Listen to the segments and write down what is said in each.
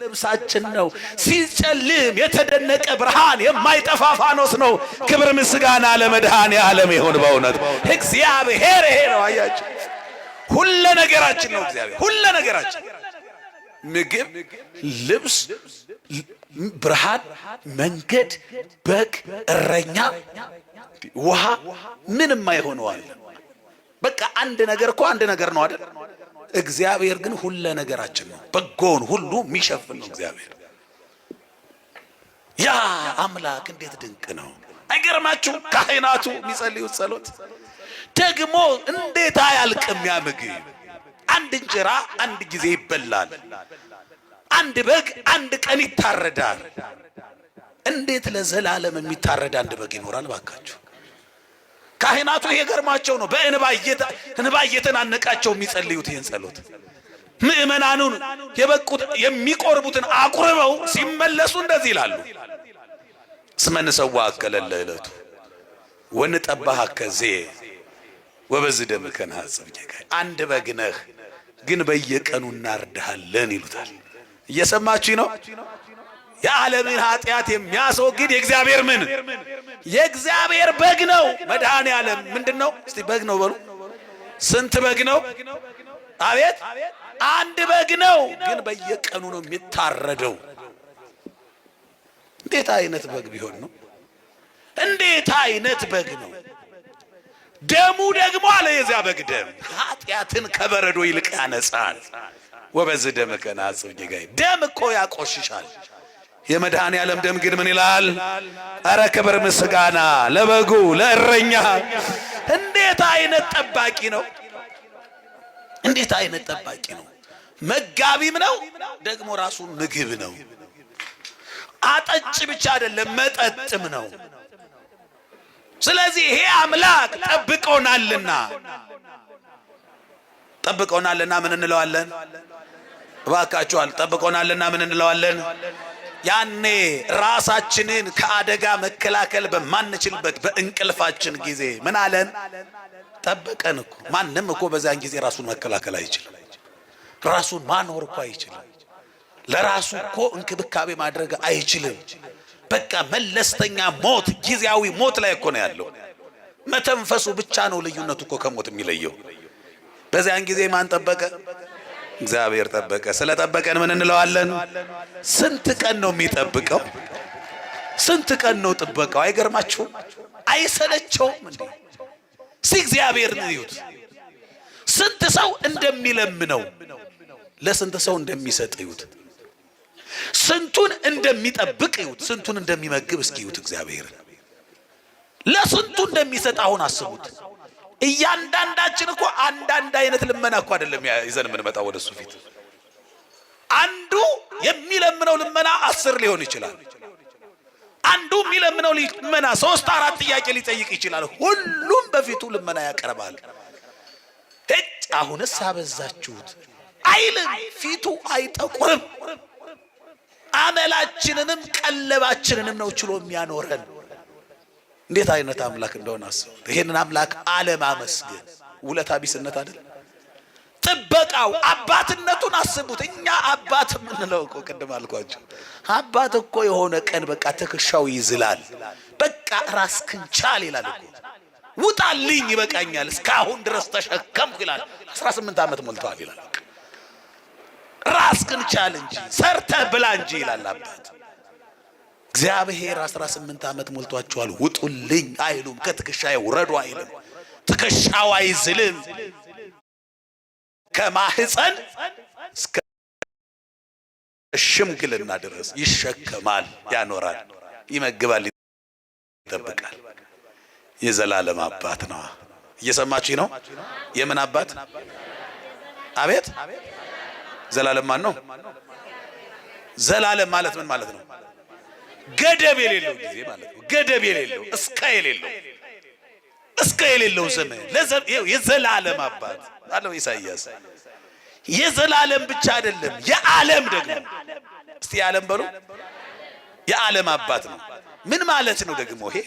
ልብሳችን ነው። ሲጨልም የተደነቀ ብርሃን የማይጠፋ ፋኖስ ነው። ክብር ምስጋና ለመድኃኔ ዓለም ይሁን። በእውነት እግዚአብሔር ይሄ ነው። አያችሁ፣ ሁሉ ነገራችን ነው እግዚአብሔር። ሁሉ ነገራችን ምግብ፣ ልብስ፣ ብርሃን፣ መንገድ፣ በግ፣ እረኛ፣ ውሃ ምንም አይሆነዋል። በቃ አንድ ነገር እኮ አንድ ነገር ነው አይደል? እግዚአብሔር ግን ሁሉ ነገራችን ነው። በጎን ሁሉ የሚሸፍን ነው እግዚአብሔር። ያ አምላክ እንዴት ድንቅ ነው! አይገርማችሁ? ካህናቱ የሚጸልዩት ጸሎት ደግሞ እንዴት አያልቅም! ያ ምግብ አንድ እንጀራ አንድ ጊዜ ይበላል። አንድ በግ አንድ ቀን ይታረዳል። እንዴት ለዘላለም የሚታረድ አንድ በግ ይኖራል? ባካችሁ ካህናቱ ይሄ ገርማቸው ነው። በእንባ እየተናነቃቸው የሚጸልዩት ይህን ጸሎት ምእመናኑን የበቁት የሚቆርቡትን አቁርበው ሲመለሱ እንደዚህ ይላሉ። ስመንሰዋ አከለለ ዕለቱ ወንጠባህ ከዜ ወበዝ ደምከን ሐጽብ ጌጋይ። አንድ በግ ነህ ግን በየቀኑ እናርድሃለን ይሉታል። እየሰማችሁ ነው? የዓለምን ኃጢአት የሚያስወግድ የእግዚአብሔር ምን የእግዚአብሔር በግ ነው። መድኃኔ ዓለም ምንድነው? እስቲ በግ ነው በሉ። ስንት በግ ነው? አቤት አንድ በግ ነው፣ ግን በየቀኑ ነው የሚታረደው። እንዴት አይነት በግ ቢሆን ነው? እንዴት አይነት በግ ነው! ደሙ ደግሞ አለ የዚያ በግ ደም ኃጢአትን ከበረዶ ይልቅ ያነጻል። ወበዝ ደምከን ሐጽብ ጌጋይ። ደም እኮ ያቆሽሻል። የመድኃኔ ዓለም ደም ግን ምን ይላል? አረ ክብር ምስጋና ለበጉ ለእረኛ። እንዴት አይነት ጠባቂ ነው! እንዴት አይነት ጠባቂ ነው! መጋቢም ነው ደግሞ ራሱ ምግብ ነው። አጠጭ ብቻ አይደለም መጠጥም ነው። ስለዚህ ይሄ አምላክ ጠብቆናልና ምን እንለዋለን? እባካችኋል ጠብቆናልና ምን እንለዋለን? ያኔ ራሳችንን ከአደጋ መከላከል በማንችልበት በእንቅልፋችን ጊዜ ምን አለን? ጠበቀን እኮ። ማንም እኮ በዛን ጊዜ ራሱን መከላከል አይችልም። ራሱን ማኖር እኮ አይችልም። ለራሱ እኮ እንክብካቤ ማድረግ አይችልም። በቃ መለስተኛ ሞት፣ ጊዜያዊ ሞት ላይ እኮ ነው ያለው። መተንፈሱ ብቻ ነው ልዩነቱ እኮ ከሞት የሚለየው። በዛን ጊዜ ማን ጠበቀ? እግዚአብሔር ጠበቀ። ስለጠበቀን ምን እንለዋለን? ስንት ቀን ነው የሚጠብቀው? ስንት ቀን ነው ጥበቃው? አይገርማችሁም? አይሰለቸውም እንዴ? እግዚአብሔር ነው ይሁት። ስንት ሰው እንደሚለምነው ለስንት ሰው እንደሚሰጥ ይሁት። ስንቱን እንደሚጠብቅ ይሁት። ስንቱን እንደሚመግብ እስኪ ይሁት። እግዚአብሔር ለስንቱ እንደሚሰጥ አሁን አስቡት። እያንዳንዳችን እኮ አንዳንድ አይነት ልመና እኮ አይደለም ይዘን የምንመጣው ወደሱ ፊት። አንዱ የሚለምነው ልመና 10 ሊሆን ይችላል። አንዱ የሚለምነው ልመና 3 4 ጥያቄ ሊጠይቅ ይችላል። ሁሉም በፊቱ ልመና ያቀርባል። አሁንስ አበዛችሁት አይልም። ፊቱ አይጠቁርም። አመላችንንም ቀለባችንንም ነው ችሎ የሚያኖረን። እንዴት አይነት አምላክ እንደሆነ አስቡት። ይሄንን አምላክ አለማመስገን ውለታ ቢስነት አይደል? ጥበቃው አባትነቱን አስቡት። እኛ አባት የምንለው እኮ ቅድም አልኳቸው፣ አባት እኮ የሆነ ቀን በቃ ትከሻው ይዝላል። በቃ ራስክን ቻል ይላል እኮ። ውጣልኝ ይበቃኛል እስካሁን ድረስ ተሸከምኩ ይላል። 18 ዓመት ሞልቷል ይላል። ራስክን ቻል እንጂ ሰርተህ ብላ እንጂ ይላል አባት። እግዚአብሔር 18 ዓመት ሞልቷቸዋል ውጡልኝ አይሉም። ከትከሻዬ ውረዱ አይልም። ትከሻው አይዝልም። ከማህፀን እስከ ሽምግልና ድረስ ይሸከማል፣ ያኖራል፣ ይመግባል፣ ይጠብቃል። የዘላለም አባት ነው። እየሰማችሁ ነው? የምን አባት? አቤት ዘላለም ማን ነው? ዘላለም ማለት ምን ማለት ነው? ገደብ የሌለው ጊዜ ማለት ነው። ገደብ የሌለው እስከ የሌለው ዘመን የዘላለም አባት አለው ኢሳይያስ። የዘላለም ብቻ አይደለም የዓለም ደግሞ። እስቲ የዓለም በሉ። የዓለም አባት ነው። ምን ማለት ነው ደግሞ ይሄ?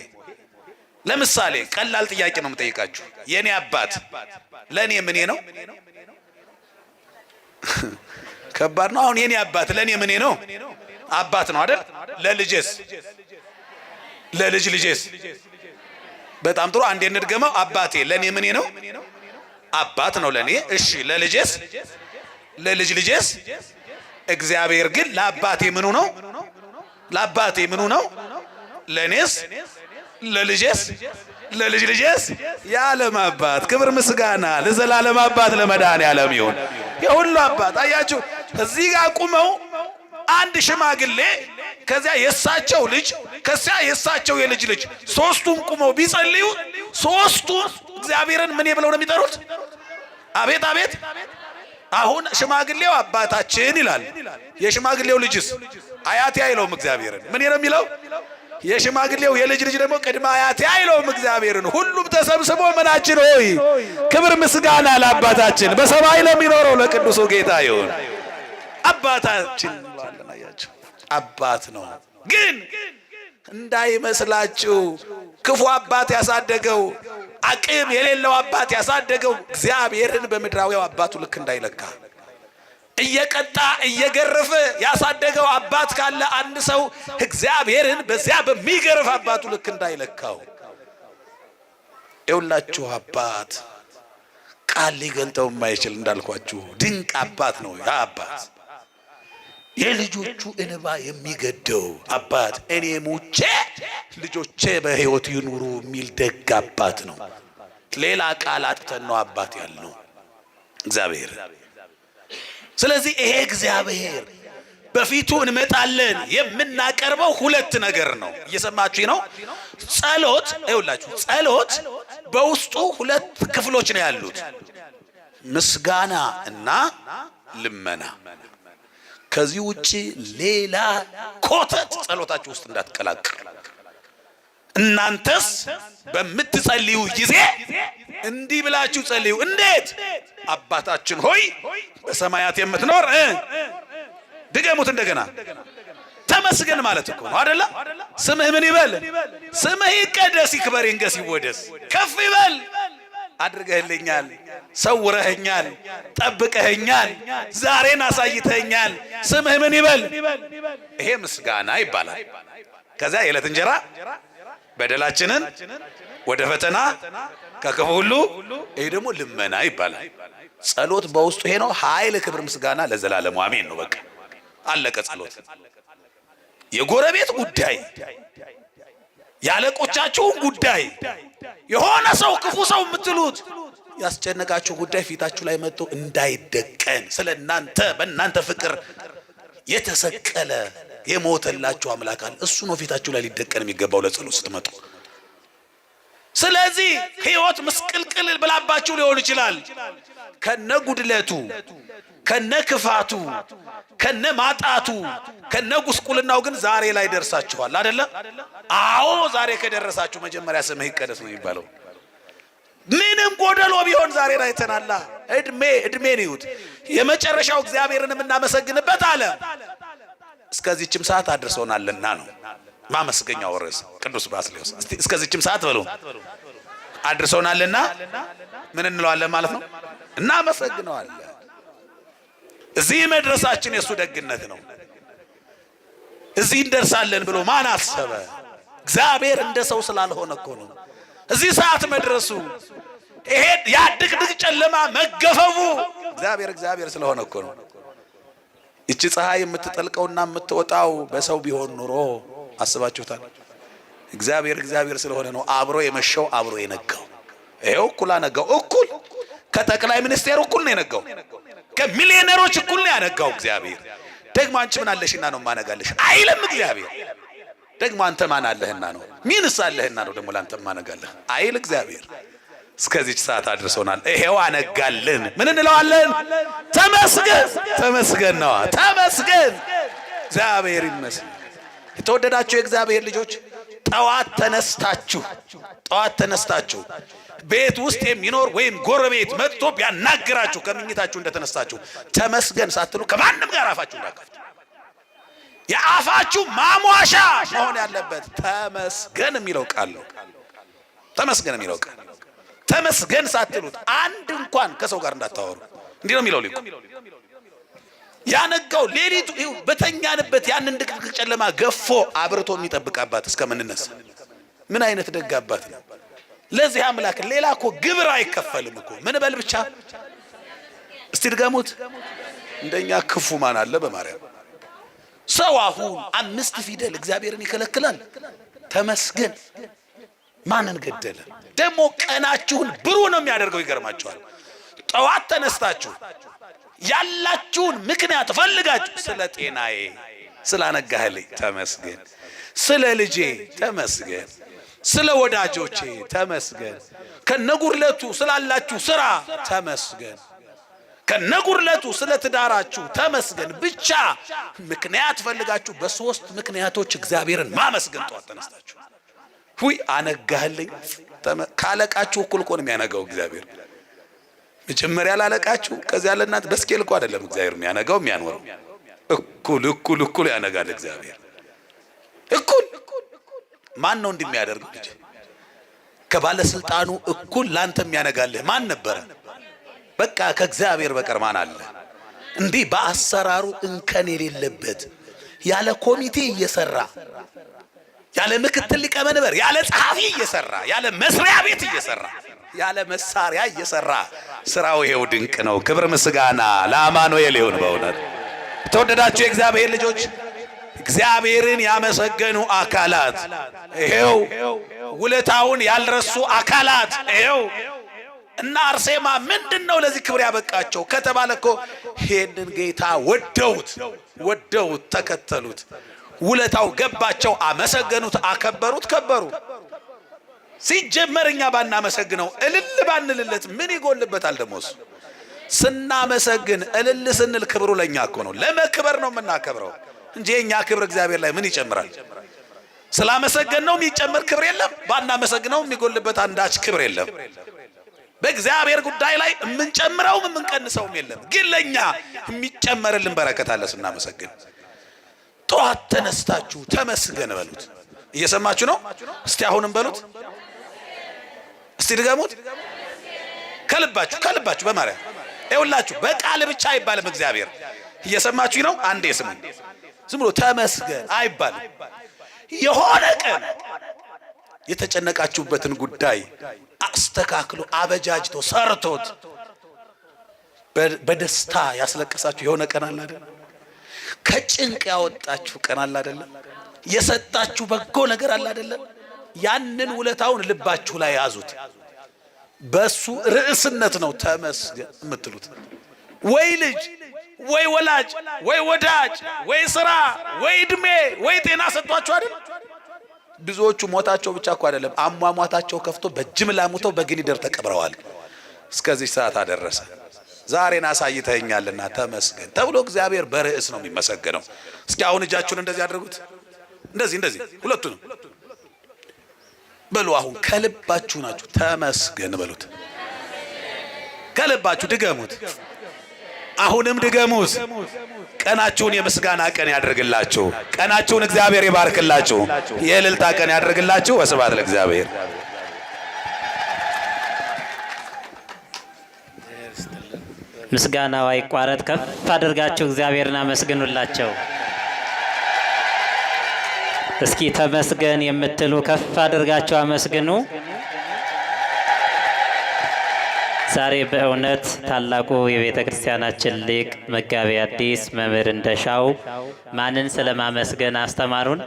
ለምሳሌ ቀላል ጥያቄ ነው የምጠይቃችሁ። የኔ አባት ለኔ ምኔ ነው? ከባድ ነው። አሁን የኔ አባት ለኔ ምኔ ነው? አባት ነው አይደል? ለልጄስ ለልጅ ልጄስ በጣም ጥሩ። አንዴ እንድገመው። አባቴ ለኔ ምኔ ነው? አባት ነው ለኔ። እሺ ለልጄስ ለልጅ ልጄስ? እግዚአብሔር ግን ለአባቴ ምኑ ነው? ለአባቴ ምኑ ነው? ለኔስ ለልጄስ ለልጅ ልጄስ? የዓለም አባት ክብር ምስጋና ለዘላለም አባት ለመድኃኔዓለም ይሁን። የሁሉ አባት አያችሁ። እዚህ ጋር ቁመው አንድ ሽማግሌ ከዚያ የሳቸው ልጅ ከዚያ የሳቸው የልጅ ልጅ ሶስቱም ቁመው ቢጸልዩ ሶስቱም እግዚአብሔርን ምን ብለው ነው የሚጠሩት? አቤት አቤት። አሁን ሽማግሌው አባታችን ይላል። የሽማግሌው ልጅስ አያቴ አይለውም እግዚአብሔርን። ምን ነው የሚለው? የሽማግሌው የልጅ ልጅ ደግሞ ቅድመ አያቴ አይለውም እግዚአብሔርን። ሁሉም ተሰብስቦ ምናችን ሆይ ክብር ምስጋና ለአባታችን በሰማይ ለሚኖረው ለቅዱሱ ጌታ ይሁን። አባታችን እንላለን። አያችሁ አባት ነው። ግን እንዳይመስላችሁ ክፉ አባት ያሳደገው አቅም የሌለው አባት ያሳደገው እግዚአብሔርን በምድራዊው አባቱ ልክ እንዳይለካ እየቀጣ እየገረፈ ያሳደገው አባት ካለ አንድ ሰው እግዚአብሔርን በዚያ በሚገርፍ አባቱ ልክ እንዳይለካው። የሁላችሁ አባት ቃል ሊገልጠው የማይችል እንዳልኳችሁ ድንቅ አባት ነው። ያ አባት የልጆቹ እንባ የሚገደው አባት፣ እኔ ሙቼ ልጆቼ በሕይወት ይኑሩ የሚል ደግ አባት ነው። ሌላ ቃል አጥተን ነው አባት ያልነው እግዚአብሔር። ስለዚህ ይሄ እግዚአብሔር በፊቱ እንመጣለን የምናቀርበው ሁለት ነገር ነው። እየሰማችሁ ነው? ጸሎት ይኸውላችሁ፣ ጸሎት በውስጡ ሁለት ክፍሎች ነው ያሉት፣ ምስጋና እና ልመና። ከዚህ ውጪ ሌላ ኮተት ጸሎታችሁ ውስጥ እንዳትቀላቅል። እናንተስ በምትጸልዩ ጊዜ እንዲህ ብላችሁ ጸልዩ። እንዴት? አባታችን ሆይ በሰማያት የምትኖር ድገሙት እንደገና። ተመስገን ማለት እኮ ነው አይደለ? ስምህ ምን ይበል? ስምህ ይቀደስ፣ ይክበር፣ ይንገስ፣ ይወደስ፣ ከፍ ይበል። አድርገህልኛል፣ ሰውረህኛል፣ ጠብቀህኛል፣ ዛሬን አሳይተኛል። ስምህ ምን ይበል? ይሄ ምስጋና ይባላል። ከዛ የዕለት እንጀራ በደላችንን ወደ ፈተና ከክፉ ሁሉ፣ ይሄ ደግሞ ልመና ይባላል። ጸሎት በውስጡ ይሄ ነው። ኃይል፣ ክብር፣ ምስጋና ለዘላለሙ አሜን ነው። በቃ አለቀ። ጸሎት የጎረቤት ጉዳይ፣ ያለቆቻችሁን ጉዳይ፣ የሆነ ሰው ክፉ ሰው የምትሉት ያስጨነቃችሁ ጉዳይ ፊታችሁ ላይ መጥቶ እንዳይደቀን ስለ እናንተ በእናንተ ፍቅር የተሰቀለ የሞተላችሁ አምላክ አለ። እሱ ነው ፊታችሁ ላይ ሊደቀን የሚገባው ለጸሎት ስትመጡ። ስለዚህ ሕይወት ምስቅልቅል ብላባችሁ ሊሆን ይችላል። ከነ ጉድለቱ፣ ከነ ክፋቱ፣ ከነ ማጣቱ፣ ከነ ጉስቁልናው ግን ዛሬ ላይ ደርሳችኋል አይደለ? አዎ ዛሬ ከደረሳችሁ መጀመሪያ ስምህ ይቀደስ ነው የሚባለው። ምንም ጎደሎ ቢሆን ዛሬ ላይ ተናላ እድሜ ይሁት የመጨረሻው እግዚአብሔርን የምናመሰግንበት አለ። እስከዚህችም ሰዓት አድርሶናልና ነው ማመስገኛው ርዕስ ቅዱስ ባስልዮስ። እስከዚህችም ሰዓት በሉ አድርሶናልና ምን እንለዋለን ማለት ነው? እናመሰግነዋለን። እዚህ መድረሳችን የሱ ደግነት ነው። እዚህ እንደርሳለን ብሎ ማን አሰበ? እግዚአብሔር እንደ ሰው ስላልሆነ እኮ ነው። እዚህ ሰዓት መድረሱ፣ ይሄ ያድቅድቅ ጨለማ መገፈፉ እግዚአብሔር ስለሆነ እኮ ነው። እቺ ፀሐይ የምትጠልቀውና የምትወጣው በሰው ቢሆን ኑሮ አስባችሁታል? እግዚአብሔር ስለሆነ ነው አብሮ የመሸው አብሮ የነጋው። ይሄው እኩል አነጋው። እኩል ከጠቅላይ ሚኒስቴር እኩል ነው የነጋው። ከሚሊዮነሮች እኩል ነው ያነጋው እግዚአብሔር። ደግሞ አንቺ ምን አለሽና ነው ማነጋለሽ አይልም እግዚአብሔር። ደግሞ አንተ ማን አለህና ነው ሚንስ አለህና ነው ደግሞ ላንተ ማነጋለህ አይል እግዚአብሔር። እስከዚች ሰዓት አድርሶናል። ይሄው አነጋልን። ምን እንለዋለን? ተመስገን ነው። ተመስገን እግዚአብሔር ይመስገን። የተወደዳችሁ የእግዚአብሔር ልጆች ጠዋት ተነስታችሁ ቤት ውስጥ የሚኖር ወይም ጎረቤት መጥቶ ቢያናግራችሁ ከምኝታችሁ እንደተነሳችሁ ተመስገን ሳትሉ ከማንም ጋር አፋችሁ እንዳከፍቱ። የአፋችሁ ማሟሻ መሆን ያለበት ተመስገን የሚለው ቃል ነው። ተመስገን የሚለው ቃል ተመስገን ሳትሉት አንድ እንኳን ከሰው ጋር እንዳታወሩ። እንዲህ ነው የሚለው ሊቁ። ያነጋው ሌሊቱ በተኛንበት ያንን ድቅድቅ ጨለማ ገፎ አብርቶ የሚጠብቅ አባት እስከምንነሳ ምን አይነት ደግ አባት ነው። ለዚህ አምላክ ሌላ እኮ ግብር አይከፈልም እኮ። ምን በል ብቻ እስቲ ድገሙት። እንደኛ ክፉ ማን አለ በማርያም። ሰው አሁን 5 ፊደል እግዚአብሔርን ይከለክላል። ተመስገን ማንን ገደለ? ደግሞ ቀናችሁን ብሩህ ነው የሚያደርገው። ይገርማችኋል። ጠዋት ተነስታችሁ ያላችሁን ምክንያት ፈልጋችሁ ስለ ጤናዬ ስላነጋህልኝ ተመስገን፣ ስለ ልጄ ተመስገን፣ ስለ ወዳጆቼ ተመስገን፣ ከነጉርለቱ ስላላችሁ ስራ ተመስገን፣ ከነጉርለቱ ስለ ትዳራችሁ ተመስገን። ብቻ ምክንያት ፈልጋችሁ በ3 ምክንያቶች እግዚአብሔርን ማመስገን ጠዋት ተነስታችሁ ሁይ አነጋህልኝ። ካለቃችሁ እኩል እኮ ነው የሚያነጋው እግዚአብሔር። መጀመሪያ ላለቃችሁ ከዚያ ለእናንተ በስኬል እኮ አይደለም እግዚአብሔር የሚያነጋው የሚያኖረው። እኩል ያነጋል እግዚአብሔር እኩል። ማን ነው እንደሚያደርገው? ልጅ ከባለስልጣኑ እኩል ላንተ የሚያነጋልህ ማን ነበረ? በቃ ከእግዚአብሔር በቀር ማን አለ? እንዲህ በአሰራሩ እንከን የሌለበት ያለ ኮሚቴ እየሰራ ያለ ምክትል ሊቀመንበር ያለ ጸሐፊ እየሰራ ያለ መስሪያ ቤት እየሰራ ያለ መሳሪያ እየሰራ ስራው ይሄው ድንቅ ነው። ክብር ምስጋና ለአማኑኤል ይሁን። በእውነት ተወደዳችሁ የእግዚአብሔር ልጆች፣ እግዚአብሔርን ያመሰገኑ አካላት ይሄው፣ ውለታውን ያልረሱ አካላት ይሄው። እና አርሴማ ምንድነው ለዚህ ክብር ያበቃቸው ከተባለ እኮ ይሄንን ጌታ ወደውት ተከተሉት። ውለታው ገባቸው፣ አመሰገኑት፣ አከበሩት፣ ከበሩ። ሲጀመር እኛ ባናመሰግነው እልል ባንልለት ምን ይጎልበታል? ደሞስ ስናመሰግን እልል ስንል ክብሩ ለኛ እኮ ነው። ለመክበር ነው የምናከብረው እንጂ የኛ ክብር እግዚአብሔር ላይ ምን ይጨምራል? ስላመሰገን ነው የሚጨምር ክብር የለም። ባናመሰግነው የሚጎልበት አንዳች ክብር የለም። በእግዚአብሔር ጉዳይ ላይ የምንጨምረውም የምንቀንሰውም የለም። ግን ለኛ የሚጨመርልን በረከት አለ ስናመሰግን። ጠዋት ተነስታችሁ ተመስገን በሉት። እየሰማችሁ ነው? እስቲ አሁንም በሉት። እስቲ ድገሙት። ከልባችሁ በማርያም ይኸውላችሁ። በቃል ብቻ አይባልም እግዚአብሔር። እየሰማችሁ ነው? አንዴ ስሙኝ። ዝም ብሎ ተመስገን አይባልም። የሆነ ቀን የተጨነቃችሁበትን ጉዳይ አስተካክሎ አበጃጅቶ ሰርቶት በደስታ ያስለቀሳችሁ የሆነ ቀን አለ አይደል? ከጭንቅ ያወጣችሁ ቀን አለ አይደል? የሰጣችሁ በጎ ነገር አለ አይደል? ያንን ውለታውን ልባችሁ ላይ ያዙት። በሱ ርዕስነት ነው ተመስገን የምትሉት። ወይ ልጅ ወይ ወላጅ ወይ ወዳጅ ወይ ስራ ወይ እድሜ ወይ ጤና ሰጥቷችሁ አይደል? ብዙዎቹ ሞታቸው ብቻ እኮ አይደለም አሟሟታቸው ከፍቶ በጅምላ ሞተው በግኒደር ተቀብረዋል። እስከዚህ ሰዓት አደረሰ። ዛሬን አሳይተኛልና ተመስገን ተብሎ እግዚአብሔር በርዕስ ነው የሚመሰገነው። እስኪ አሁን እጃችሁን እንደዚህ አድርጉት። እንደዚህ ሁለቱንም በሉ። አሁን ከልባችሁ ናችሁ ተመስገን በሉት። ከልባችሁ ድገሙት። አሁንም ድገሙት። ቀናችሁን የምስጋና ቀን ያደርግላችሁ። ቀናችሁን እግዚአብሔር ይባርክላችሁ። የእልልታ ቀን ያደርግላችሁ። ወስብሐት ለእግዚአብሔር። ምስጋናው አይቋረጥ። ከፍ አድርጋችሁ እግዚአብሔርን አመስግኑላቸው። እስኪ ተመስገን የምትሉ ከፍ አድርጋችሁ አመስግኑ። ዛሬ በእውነት ታላቁ የቤተ ክርስቲያናችን ሊቅ መጋቤ ሐዲስ መምህር እንደሻው ማንን ስለማመስገን አስተማሩን።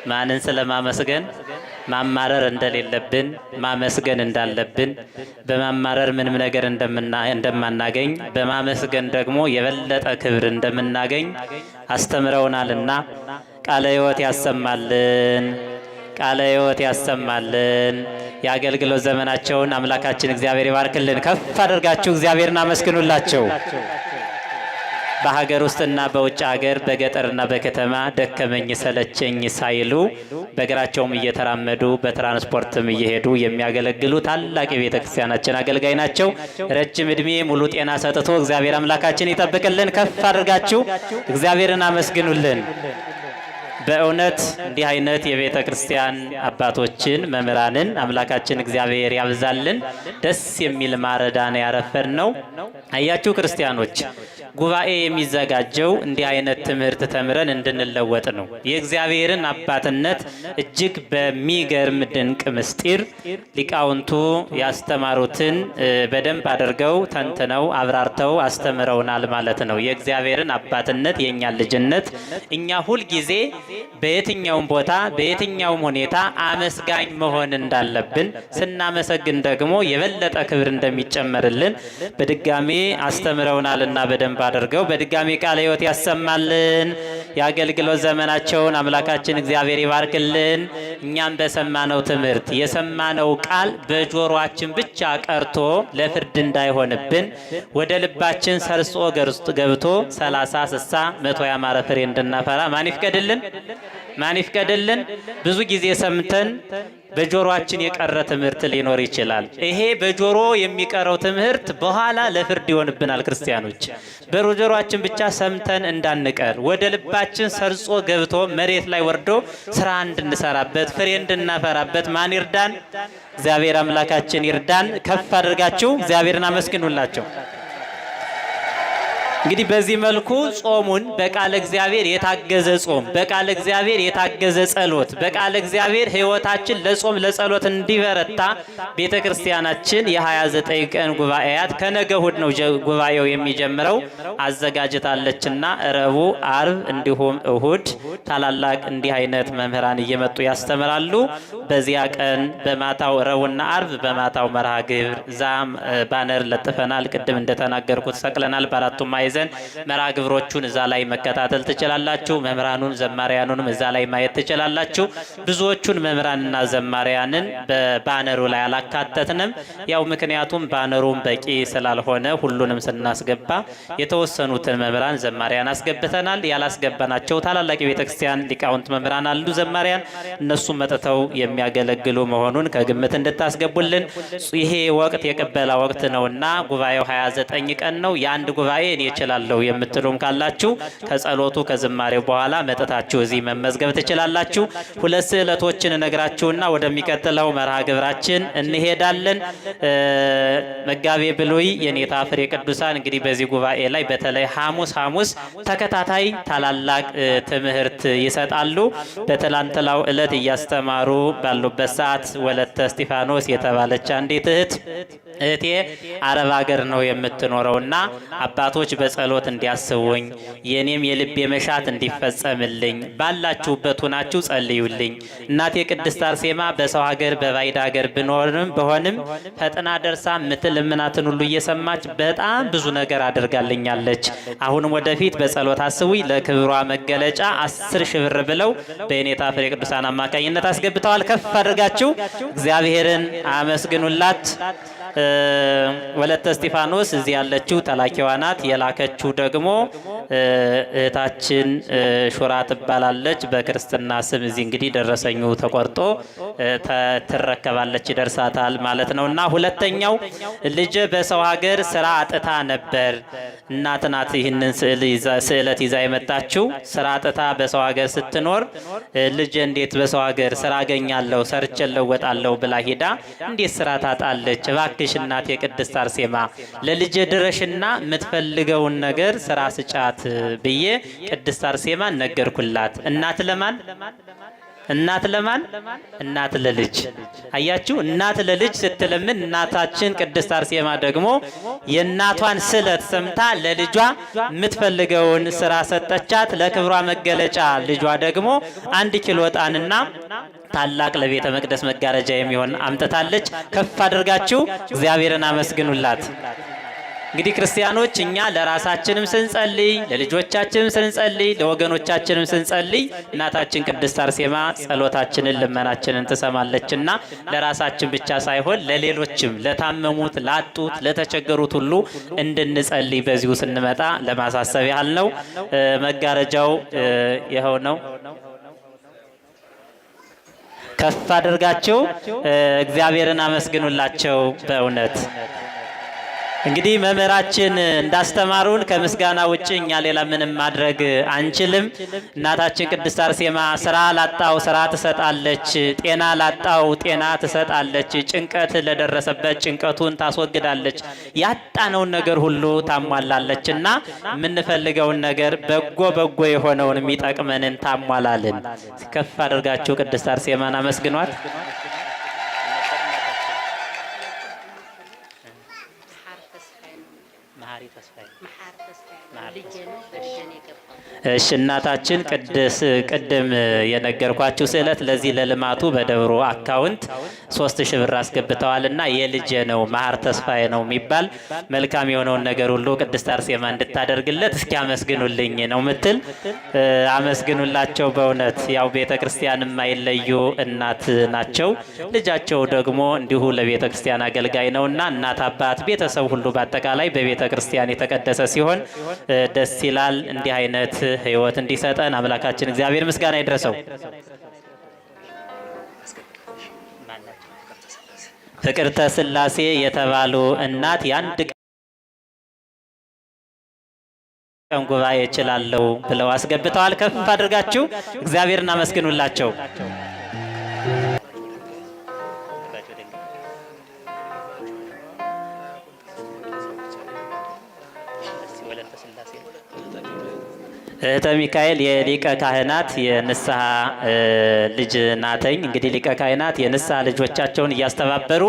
ማንን ስለማመስገን? ማማረር እንደሌለብን፣ ማመስገን እንዳለብን፣ በማማረር ምንም ነገር እንደማናገኝ፣ በማመስገን ደግሞ የበለጠ ክብር እንደምናገኝ አስተምረውናልና ቃለ ሕይወት ያሰማልን። ቃለ ሕይወት ያሰማልን። የአገልግሎት ዘመናቸውን አምላካችን እግዚአብሔር ይባርክልን። ከፍ አድርጋችሁ እግዚአብሔርን አመስግኑላቸው። በሀገር ውስጥና በውጭ ሀገር በገጠርና በከተማ ደከመኝ ሰለቸኝ ሳይሉ በእግራቸውም እየተራመዱ በትራንስፖርትም እየሄዱ የሚያገለግሉ ታላቅ የቤተ ክርስቲያናችን አገልጋይ ናቸው። ረጅም ዕድሜ ሙሉ ጤና ሰጥቶ እግዚአብሔር አምላካችን ይጠብቅልን። ከፍ አድርጋችሁ እግዚአብሔርን አመስግኑልን። በእውነት እንዲህ አይነት የቤተ ክርስቲያን አባቶችን መምህራንን አምላካችን እግዚአብሔር ያብዛልን። ደስ የሚል ማረዳን ያረፈን ነው። አያችሁ ክርስቲያኖች፣ ጉባኤ የሚዘጋጀው እንዲህ አይነት ትምህርት ተምረን እንድንለወጥ ነው። የእግዚአብሔርን አባትነት እጅግ በሚገርም ድንቅ ምስጢር ሊቃውንቱ ያስተማሩትን በደንብ አድርገው ተንትነው አብራርተው አስተምረውናል ማለት ነው። የእግዚአብሔርን አባትነት የእኛን ልጅነት እኛ ሁልጊዜ በየትኛውም ቦታ በየትኛውም ሁኔታ አመስጋኝ መሆን እንዳለብን፣ ስናመሰግን ደግሞ የበለጠ ክብር እንደሚጨመርልን በድጋሜ አስተምረውናልና በደንብ አድርገው በድጋሜ ቃለ ሕይወት ያሰማልን። የአገልግሎት ዘመናቸውን አምላካችን እግዚአብሔር ይባርክልን። እኛም በሰማነው ትምህርት የሰማነው ቃል በጆሮአችን ብቻ ቀርቶ ለፍርድ እንዳይሆንብን ወደ ልባችን ሰርጾ ገብቶ 30፣ 60፣ 100 ያማረ ፍሬ እንድናፈራ ማን ይፍቀድልን? ማን ይፍቀድልን? ብዙ ጊዜ ሰምተን በጆሮአችን የቀረ ትምህርት ሊኖር ይችላል። ይሄ በጆሮ የሚቀረው ትምህርት በኋላ ለፍርድ ይሆንብናል። ክርስቲያኖች በጆሮአችን ብቻ ሰምተን እንዳንቀር ወደ ልባችን ሰርጾ ገብቶ መሬት ላይ ወርዶ ስራ እንድንሰራበት ፍሬ እንድናፈራበት ማን ይርዳን? እግዚአብሔር አምላካችን ይርዳን። ከፍ አድርጋችሁ እግዚአብሔርን አመስግኑላቸው። እንግዲህ በዚህ መልኩ ጾሙን በቃለ እግዚአብሔር የታገዘ ጾም፣ በቃለ እግዚአብሔር የታገዘ ጸሎት፣ በቃለ እግዚአብሔር ሕይወታችን ለጾም ለጸሎት እንዲበረታ ቤተ ክርስቲያናችን የ29 ቀን ጉባኤያት ከነገ እሁድ ነው ጉባኤው የሚጀምረው አዘጋጅታለችና ረቡዕ፣ ዓርብ እንዲሁም እሁድ ታላላቅ እንዲህ አይነት መምህራን እየመጡ ያስተምራሉ። በዚያ ቀን በማታው ረቡዕና ዓርብ በማታው መርሃ ግብር ዛም ባነር ለጥፈናል። ቅድም እንደተናገርኩት ሰቅለናል። በአራቱም ማዕዘን መርሃ ግብሮቹን እዛ ላይ መከታተል ትችላላችሁ። መምህራኑን ዘማሪያኑንም እዛ ላይ ማየት ትችላላችሁ። ብዙዎቹን መምህራንና ዘማሪያንን በባነሩ ላይ አላካተትንም። ያው ምክንያቱም ባነሩም በቂ ስላልሆነ ሁሉንም ስናስገባ የተወሰኑትን መምህራን ዘማሪያን አስገብተናል። ያላስገባናቸው ታላላቅ የቤተክርስቲያን ሊቃውንት መምህራን አሉ፣ ዘማሪያን። እነሱም መጥተው የሚያገለግሉ መሆኑን ከግምት እንድታስገቡልን። ይሄ ወቅት የቅበላ ወቅት ነውና ጉባኤው 29 ቀን ነው። የአንድ ጉባኤ እኔ እችላለሁ የምትሉም ካላችሁ ከጸሎቱ ከዝማሬው በኋላ መጥታችሁ እዚህ መመዝገብ ትችላላችሁ። 2 ስዕለቶችን እነግራችሁና ወደሚቀጥለው መርሃ ግብራችን እንሄዳለን። መጋቤ ብሉይ የኔታ ፍሬ ቅዱሳን እንግዲህ በዚህ ጉባኤ ላይ በተለይ ሐሙስ ተከታታይ ታላላቅ ትምህርት ይሰጣሉ። በትላንትናው ዕለት እያስተማሩ ባሉበት ሰዓት ወለተ እስጢፋኖስ የተባለች አንዲት እህቴ አረብ ሀገር ነው የምትኖረውና አባቶች በጸሎት እንዲያስቡኝ የኔም የልቤ መሻት እንዲፈጸምልኝ ባላችሁበት ሆናችሁ ጸልዩልኝ። እናቴ ቅድስት አርሴማ በሰው ሀገር በባዕድ ሀገር በሆንም ፈጥና ደርሳ ምትለምናትን ሁሉ እየሰማች በጣም ብዙ ነገር አድርጋልኛለች። አሁንም ወደፊት በጸሎት አስቡኝ። ለክብሯ መገለጫ 10,000 ብር ብለው በኔታ ፍሬ ቅዱሳን አማካኝነት አስገብተዋል። ከፍ አድርጋችሁ እግዚአብሔርን አመስግኑላት። ወለተ እስጢፋኖስ እዚህ ያለችው ተላኪዋ ናት። የላከችው ደግሞ እህታችን ሹራ ትባላለች። በክርስትና ስም እዚህ እንግዲህ ደረሰኙ ተቆርጦ ትረከባለች፣ ይደርሳታል ማለት ነውና ሁለተኛው ልጅ በሰው ሀገር ስራ አጥታ ነበር። እናት ናት ይህንን ስዕለት ይዛ የመጣችው። ስራ አጥታ በሰው ሀገር ስትኖር ልጅ እንዴት በሰው ሀገር ስራ አገኛለሁ ሰርቼ ለወጣለሁ ብላ ሄዳ እንዴት ስራ ታጣለች? እባክሽ እናቴ ቅድስት አርሴማ ለልጅ ድረሽና የምትፈልገውን ነገር ስራ ስጫት ብዬ ቅድስት አርሴማ ነገርኩላት። እናት ለማን? እናት ለልጅ። አያችሁ፣ እናት ለልጅ ስትለምን እናታችን ቅድስት አርሴማ ደግሞ የእናቷን ስለት ሰምታ ለልጇ የምትፈልገውን ስራ ሰጠቻት። ለክብሯ መገለጫ ልጇ ደግሞ 1 ኪሎ ዕጣንና ታላቅ ለቤተ መቅደስ መጋረጃ የሚሆን አምጥታለች። ከፍ አድርጋችሁ እግዚአብሔርን አመስግኑላት። እንግዲህ ክርስቲያኖች እኛ ለራሳችንም ስንጸልይ፣ ለልጆቻችንም ስንጸልይ፣ ለወገኖቻችንም ስንጸልይ እናታችን ቅድስት አርሴማ ጸሎታችንን ልመናችንን ትሰማለችና ለራሳችን ብቻ ሳይሆን ለሌሎችም ለታመሙት፣ ላጡት፣ ለተቸገሩት ሁሉ እንድንጸልይ በዚሁ ስንመጣ ለማሳሰብ ያህል ነው። መጋረጃው ይኸው ነው። ከፍ አድርጋችሁ እግዚአብሔርን አመስግኑላቸው በእውነት እንግዲህ መምህራችን እንዳስተማሩን ከምስጋና ውጭ እኛ ሌላ ምንም ማድረግ አንችልም። እናታችን ቅድስት አርሴማ ስራ ላጣው ስራ ትሰጣለች፣ ጤና ላጣው ጤና ትሰጣለች፣ ጭንቀት ለደረሰበት ጭንቀቱን ታስወግዳለች፣ ያጣነውን ነገር ሁሉ ታሟላለች እና የምንፈልገውን ነገር በጎ የሆነውን የሚጠቅመንን ታሟላልን። ከፍ አድርጋችሁ ቅድስት አርሴማን አመስግኗት። እሺ እናታችን ቅድም የነገርኳችሁ ስዕለት ለዚህ ለልማቱ በደብሩ አካውንት 3000 ብር አስገብተዋልና የልጄ ነው መሐር ተስፋዬ ነው የሚባል መልካም የሆነውን ነገር ሁሉ ቅድስት አርሴማ እንድታደርግለት እስኪ አመስግኑልኝ ነው ምትል። አመስግኑላቸው። በእውነት ያው ቤተ ክርስቲያን የማይለዩ እናት ናቸው። ልጃቸው ደግሞ እንዲሁ ለቤተ ክርስቲያን አገልጋይ ነውና እናት አባት ቤተሰብ ሁሉ በአጠቃላይ በቤተ ክርስቲያን የተቀደሰ ሲሆን ደስ ይላል። እንዲህ አይነት ህይወት እንዲሰጠን አምላካችን እግዚአብሔር ምስጋና ይድረሰው። ፍቅርተ ሥላሴ የተባሉ እናት የአንድ ቀን ጉባኤ እችላለሁ ብለው አስገብተዋል። ከፍ አድርጋችሁ እግዚአብሔርን አመስግኑላቸው። እህተ ሚካኤል የሊቀ ካህናት የንስሐ ልጅ ናተኝ። እንግዲህ ሊቀ ካህናት የንስሐ ልጆቻቸውን እያስተባበሩ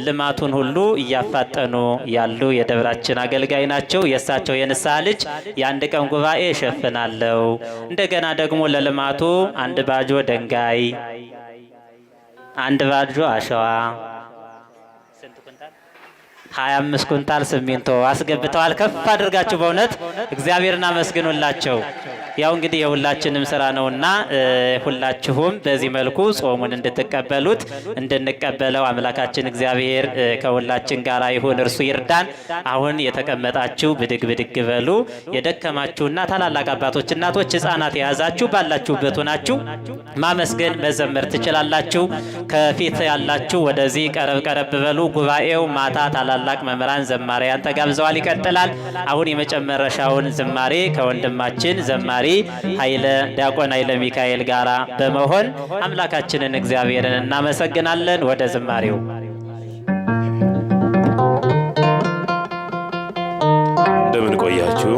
ልማቱን ሁሉ እያፋጠኑ ያሉ የደብራችን አገልጋይ ናቸው። የእሳቸው የንስሐ ልጅ የአንድ ቀን ጉባኤ እሸፍናለሁ፣ እንደገና ደግሞ ለልማቱ 1 ባጆ ድንጋይ፣ 1 ባጆ አሸዋ፣ 25 ኩንታል ሲሚንቶ አስገብተዋል። ከፍ አድርጋችሁ በእውነት እግዚአብሔርን አመስግኑላቸው። ያው እንግዲህ የሁላችንም ስራ ነውና ሁላችሁም በዚህ መልኩ ጾሙን እንድትቀበሉት እንድንቀበለው አምላካችን እግዚአብሔር ከሁላችን ጋር ይሁን፣ እርሱ ይርዳን። አሁን የተቀመጣችሁ ብድግ ብድግ በሉ። የደከማችሁና ታላላቅ አባቶች፣ እናቶች፣ ህፃናት የያዛችሁ ባላችሁበት ሆናችሁ ማመስገን መዘመር ትችላላችሁ። ከፊት ያላችሁ ወደዚህ ቀረብ ቀረብ በሉ። ጉባኤው ማታ ታላላቅ መምህራን ዘማሪያን ተጋብዘዋል፣ ይቀጥላል። አሁን የመጨረሻውን ዝማሬ ከወንድማችን ዘማሪ ዲያቆን ኃይለ ሚካኤል ጋራ በመሆን አምላካችንን እግዚአብሔርን እናመሰግናለን። ወደ ዝማሬው እንደምን ቆያችሁ?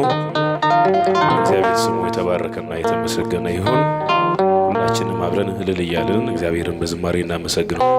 እግዚአብሔር ስሙ የተባረከና የተመሰገነ ይሁን። ሁላችንም አብረን እልል እያልን እግዚአብሔርን በዝማሬ እናመሰግነው።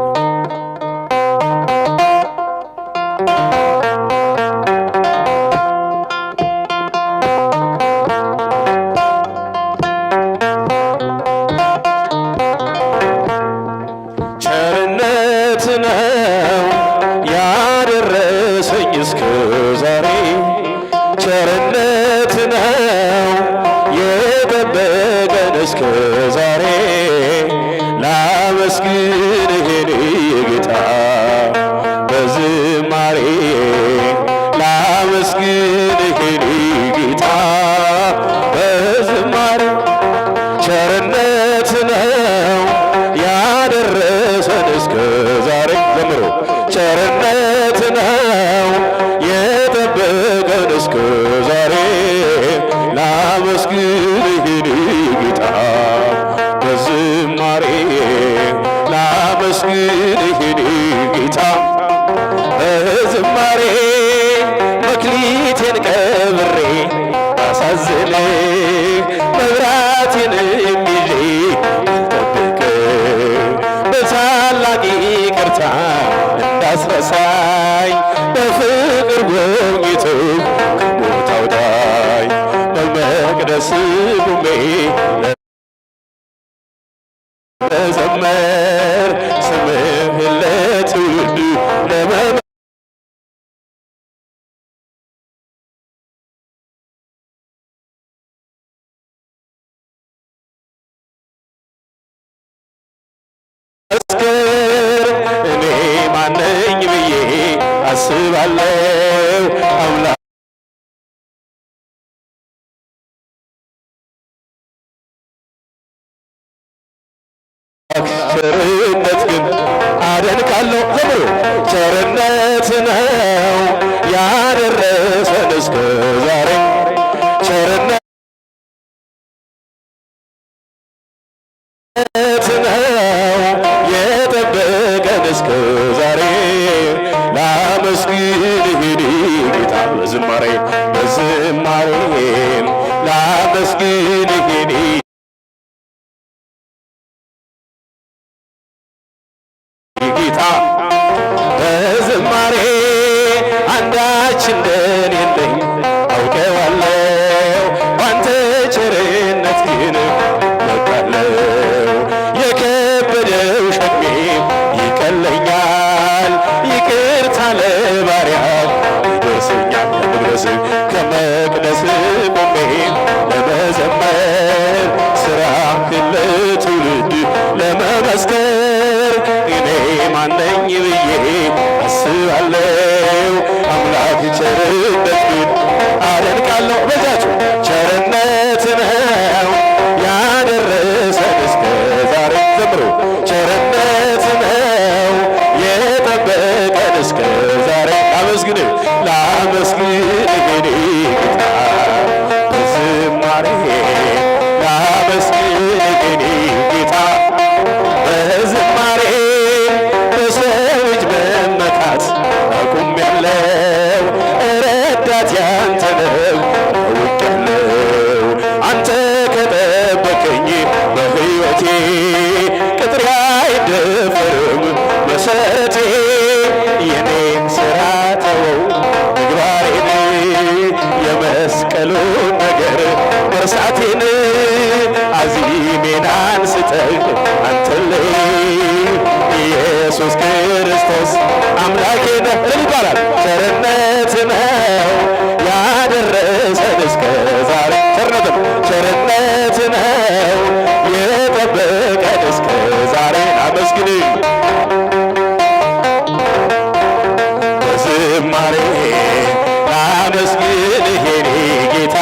እኔ ማነኝ ብዬ አስባለሁ። አምላክ ቸርነት ግን አደንቃለሁ። ቸርነት ነው ያ ያደረሰን እስከ ዛሬ ቸርነት ነው የጠበቀን እስከ ዛሬ ላመስግንህ ጌታ በዝማሬ ላመስግንህ ጌታ በዝማሬ አንዳች እንደሌለኝ አውቀዋለሁ ባንተ ቸርነት ግን እመካለሁ የከበደው ሸክሜ ይቀለኛል ይቅርታ ለባሪያ ይደርሰኛል ከመቅደስ ቆሜ ለመዘመር ሥራህን ለትውልድ ለመመስከር እኔ ማነኝ ብዬ አስባለሁ አምላክ ቸርነት ግን አደንቃለሁ በጃችሁ ቸርነት ነው ያደረሰን እስከ ዛሬ ዘምሩ ቸርነት ነው የጠበቀን እስከ ዛሬ ላመስግንህ እኔ ጌታ በዝማሬ ላመስግንህ እኔ ጌታ በዝማሬ በሰው እጅ መመካት አቁሜያለሁ ረዳት ያንተ ነው አውቄያለሁ አንተ ከጠበቀኝ በሕይወቴ ቅጥሬ አይደፈርም መሰረቴ የኔን ሥራ ተወው ምግባሬን የመስቀሉን ነገር መርሳቴን አዚሜን አንስተህ አንተን ኢየሱስ ክርስቶስ አምላኬ ነህ ይባላል ቸርነት ነው ያደረሰን እስከ ዛሬ ቸርነት ነው የጠበቀን እስከ ዛሬ አመስግን በዝማሬ ላመስግንህ የኔ ጌታ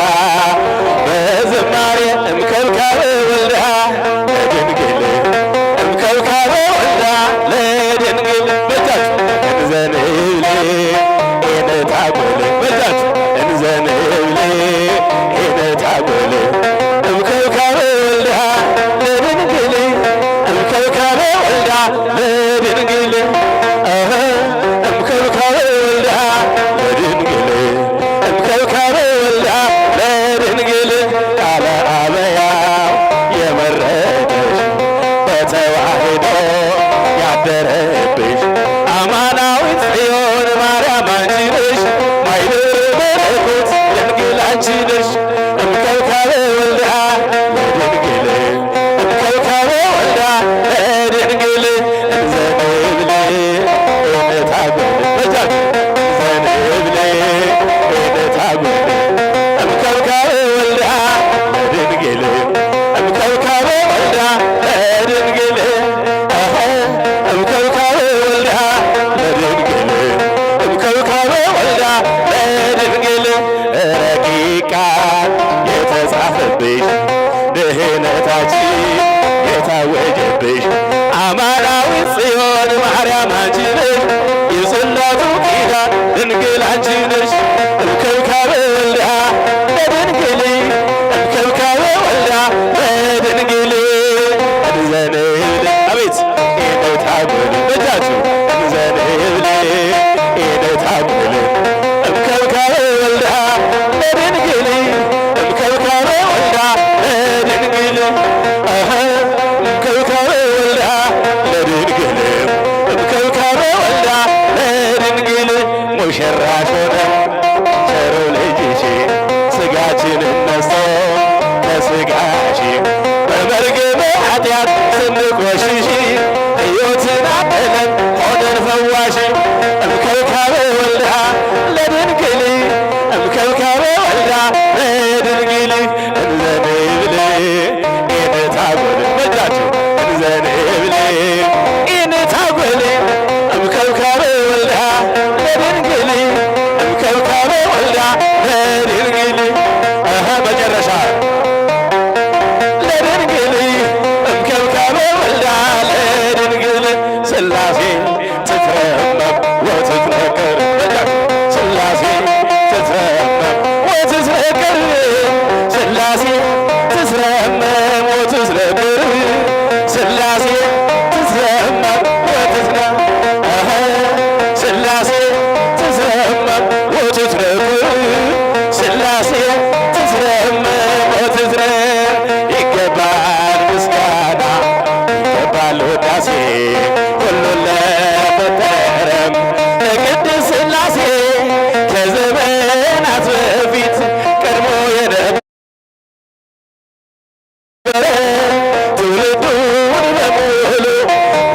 በዝማሬ እምከብካበ ወልዳ ለድንግል እምከብካበ ወልዳ ለድንግል በጃችሁ እንዘንብል ኤነታጐል በጃችሁ እንዘንብል ኤነታጐል እምከብካበ ወልዳ ለድንግል እምከብካበ ወልዳ ለድንግል እምከብካበ ወልዳ ለድንግል እምከብካበ ወልዳ ለድንግል ቃለ አበያው የመረጠሽ በተዋሕዶ ያደረብሽ አማናዊት ጽዮን ማርያም አንቺ ነሽ ማኅደረ መለኮት ድንግል አንቺ ነሽ እምከብካበ ወልዳ ለድንግል እምከብካበ ወልዳ ለድንግል እንዘንብል ኤነታጐል በጃችሁ እንዘንብል ኤነታጐል እምከብካበ ወልዳ ለድንግል እምከብካበ ወልዳ ለድንግል እምከብካበ ወልዳ ለድንግል እምከብካበ ወልዳ ለድንግል ረቂቃ የተጻፈብሽ ድህነታችን የታወጀብሽ አማናዊት ጽዮን ማርያም አንቺ ነሽ የጽላቱ ኪዳን ድንግል አንቺ ነሽ እምከብካበ ወልዳ ለድንግል እምከብካበ ወልዳ ለድንግል እንዘንብል አቤት ኤነታጐል በጃችሁ እንዘንብል ኤነታጐል እምከብካበ ወልዳ ለድንግል እምከብካበ ወልዳ ለድንግል እምከብካበ ወልዳ ለድንግል እምከብካበ ወልዳ ለድንግል ሙሽራሽ ሆነ ቸሩ ልጅሽ ሥጋችንን ነስቶ ለሥጋሽ በመርገመ ኃጢአት ስንቆሽሽ ሕይወትን አደለን ሆነን ፈዋሽ እምከብካበ ወልዳ ለድንግል እምከብካበ ወልዳ ለድንግል እንዘንብል ኤነታጐል በጃችሁ እንዘንብል ኤነታጐል እምከብካበ ወልዳ ለድንግል እምከብካበ ወልዳ ለድንግል መጨረሻ ለድንግል እምከብካበ ወልዳ ስላሴ ሁሉን ለፈጠረ ለቅድስት ስላሴ ከዘመናት በፊት ቀድሞ የነበረ ትውልዱን በሙሉ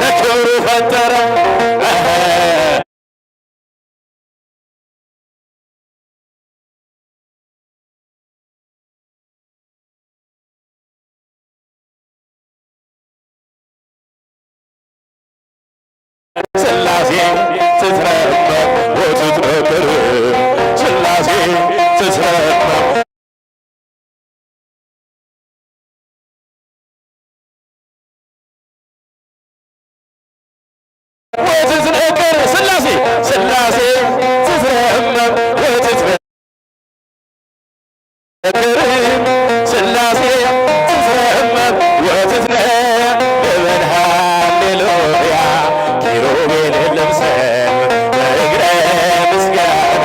ለክብሩ ፈጠረ። ስላሴ ትትረመም ወትትነክር ስላሴ ትትረመም ወትትነክር ስላሴ ስላሴ ትትረመም ወትትነክር ስላሴ ትትረመም ወትትነክር ሃሌሉያ ኪሩቤልን ለብሰን በእግረ ምስጋና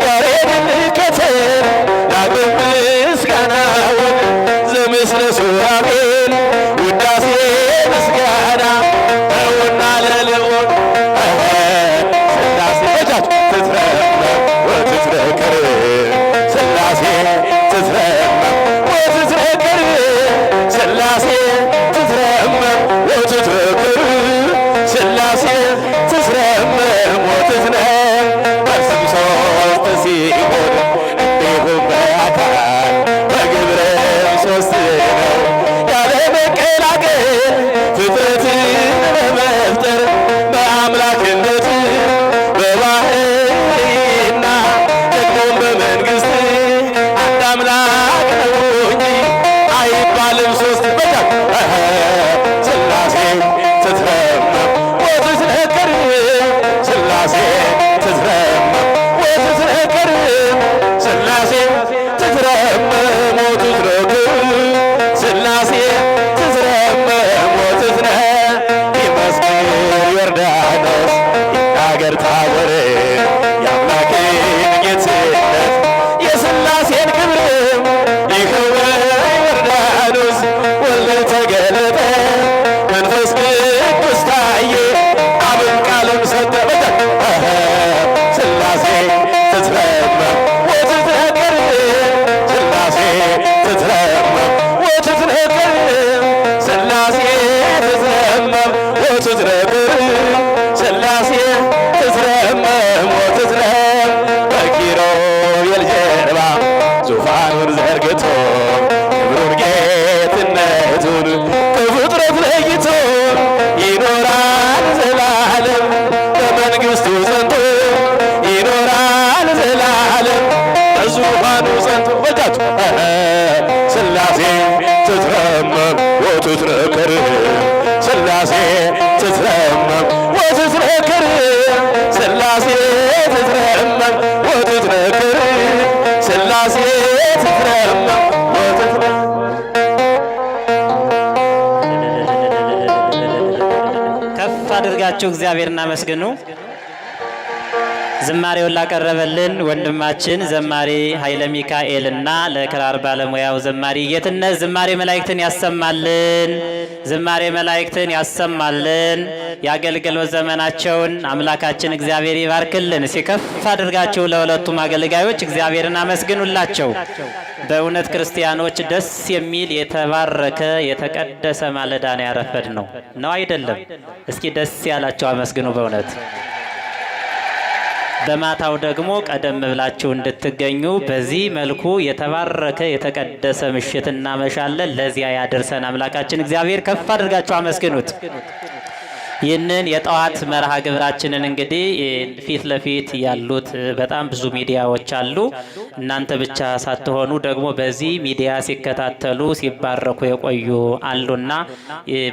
ያሬድን ልከተል ዳግም ምስጋናውን ዘምስለ ሱራፌል ውዳሴ ምስጋና ነውና ለልዑል ስላሴ በጃች ትትረመም ወትትነክር ስላሴ ትትረመም ወትትነክር ስላሴ ትትረመም ወትትነክር ስላሴ ትትረመም ወትትነክር በስም ሦስት ሲሆን እንዲሁም በአካል በግብርም ሦስት ነው ያለ መቀላቀል ፍጥረትን በመፍጠር በአምላክነት በባህርይና ደግሞም በመንግሥት አንድ አምላክ ነው እንጂ አይባልም ሦስት በጃት ስላሴ ትትረመም ወትትነክር ስላሴ ትትረመም ወትትነክር ስላሴ ትትረመም ወትትነክር ስላሴ ትትረመም ወትትነክር ይመስክር ዮርዳኖስ ይናገር ታቦር የአምላክን ጌትነት የስላሴን ክብር ይኸው በዮርዳኖስ ወልድ ተገለጠ መንፈስ ቅዱስ ታየ አብን ቃሉን ሰጠ በጃት ስላሴ ትትረመም ወትትነክር ስላሴ ትትረመም ወትትነክር ስላሴ ትትረመም ወትትነክር ስላሴ ትትረመም ወትትነክር በኪሩቤል ጀርባ ዙፋኑን ዘርግቶ ክብሩን ጌትነቱን ከፍጥረት ለይቶ ይኖራል ዘላለም በመንግሥቱ ጸንቶ ይኖራል ዘላለም በዙፋኑ ጸንቶ በጃቱ ስላሴ ትትረመም ወትትነክር ስላሴ ትትረመም ወትትነክር ስላሴ ትትረመም ወትትነክር ስላሴ ትትረመም ወትትነክር ከፍ አድርጋችሁ እግዚአብሔርን አመስግኑ። ዝማሬውን ላቀረበልን ወንድማችን ዘማሪ ኃይለ ሚካኤል እና ለክራር ባለሙያው ዘማሪ ጌትነት ዝማሬ መላእክትን ያሰማልን፣ ዝማሬ መላእክትን ያሰማልን። የአገልግሎት ዘመናቸውን አምላካችን እግዚአብሔር ይባርክልን። ሲከፍ አድርጋችሁ ለሁለቱም አገልጋዮች እግዚአብሔርን አመስግኑላቸው። በእውነት ክርስቲያኖች ደስ የሚል የተባረከ የተቀደሰ ማለዳ ነው ያረፈድ ነው አይደለም? እስኪ ደስ ያላቸው አመስግኑ በእውነት በማታው ደግሞ ቀደም ብላችሁ እንድትገኙ በዚህ መልኩ የተባረከ የተቀደሰ ምሽት እናመሻለን። ለዚያ ያደርሰን አምላካችን እግዚአብሔር። ከፍ አድርጋችሁ አመስግኑት። ይህንን የጠዋት መርሃ ግብራችንን እንግዲህ ፊት ለፊት ያሉት በጣም ብዙ ሚዲያዎች አሉ። እናንተ ብቻ ሳትሆኑ ደግሞ በዚህ ሚዲያ ሲከታተሉ ሲባረኩ የቆዩ አሉና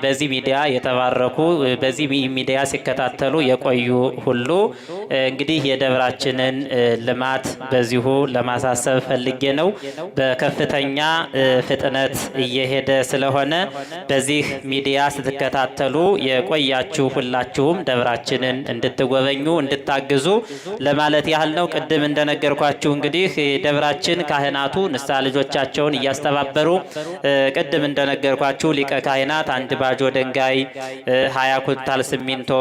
በዚህ ሚዲያ የተባረኩ በዚህ ሚዲያ ሲከታተሉ የቆዩ ሁሉ እንግዲህ የደብራችንን ልማት በዚሁ ለማሳሰብ ፈልጌ ነው። በከፍተኛ ፍጥነት እየሄደ ስለሆነ በዚህ ሚዲያ ስትከታተሉ የቆያችሁ ያላችሁ ሁላችሁም ደብራችንን እንድትጎበኙ እንድታግዙ ለማለት ያህል ነው። ቅድም እንደነገርኳችሁ እንግዲህ ደብራችን ካህናቱ ንስሐ ልጆቻቸውን እያስተባበሩ ቅድም እንደነገርኳችሁ ሊቀ ካህናት 1 ባጆ ድንጋይ 20 ኩንታል ሲሚንቶ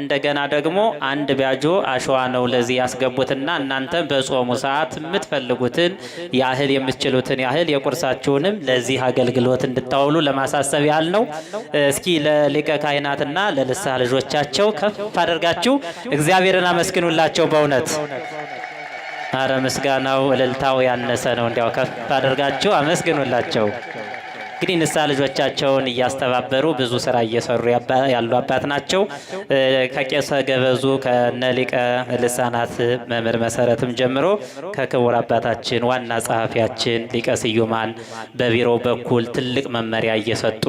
እንደገና ደግሞ 1 ባጆ አሸዋ ነው ለዚህ ያስገቡትና እናንተ በጾሙ ሰዓት የምትፈልጉትን ያህል የምትችሉትን ያህል የቁርሳችሁንም ለዚህ አገልግሎት እንድታውሉ ለማሳሰብ ያህል ነው። እስኪ ለሊቀ ካህናትና ለንስሐ ልጆቻቸው ከፍ አድርጋችሁ እግዚአብሔርን አመስግኑላቸው። በእውነት አረ ምስጋናው እልልታው ያነሰ ነው። እንዲያው ከፍ አድርጋችሁ አመስግኑላቸው። እንግዲህ ንስሐ ልጆቻቸውን እያስተባበሩ ብዙ ስራ እየሰሩ ያሉ አባት ናቸው። ከቄሰ ገበዙ ከነሊቀ ልሳናት መምህር መሰረትም ጀምሮ ከክቡር አባታችን ዋና ጸሐፊያችን ሊቀ ስዩማን በቢሮው በኩል ትልቅ መመሪያ እየሰጡ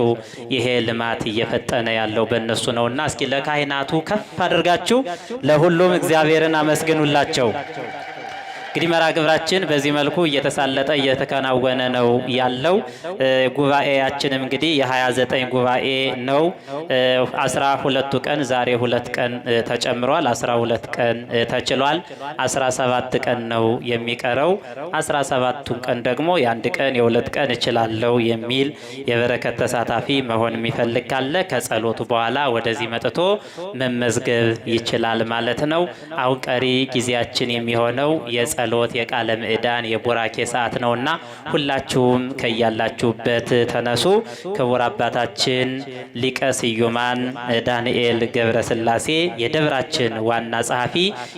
ይሄ ልማት እየፈጠነ ያለው በእነሱ ነውና እስኪ ለካህናቱ ከፍ አድርጋችሁ ለሁሉም እግዚአብሔርን አመስግኑላቸው። እንግዲህ መርሐ ግብራችን በዚህ መልኩ እየተሳለጠ እየተከናወነ ነው ያለው። ጉባኤያችንም እንግዲህ የ29 ጉባኤ ነው። 12ቱ ቀን ዛሬ 2 ቀን ተጨምሯል። 12 ቀን ተችሏል። 17 ቀን ነው የሚቀረው። 17ቱን ቀን ደግሞ የ1 ቀን የ2 ቀን እችላለሁ የሚል የበረከት ተሳታፊ መሆን የሚፈልግ ካለ ከጸሎቱ በኋላ ወደዚህ መጥቶ መመዝገብ ይችላል ማለት ነው። አሁን ቀሪ ጊዜያችን የሚሆነው የጸሎት የቃለ ምዕዳን የቡራኬ ሰዓት ነውና ሁላችሁም ከያላችሁበት ተነሱ። ክቡር አባታችን ሊቀ ስዩማን ዳንኤል ገብረ ሥላሴ የደብራችን ዋና ጸሐፊ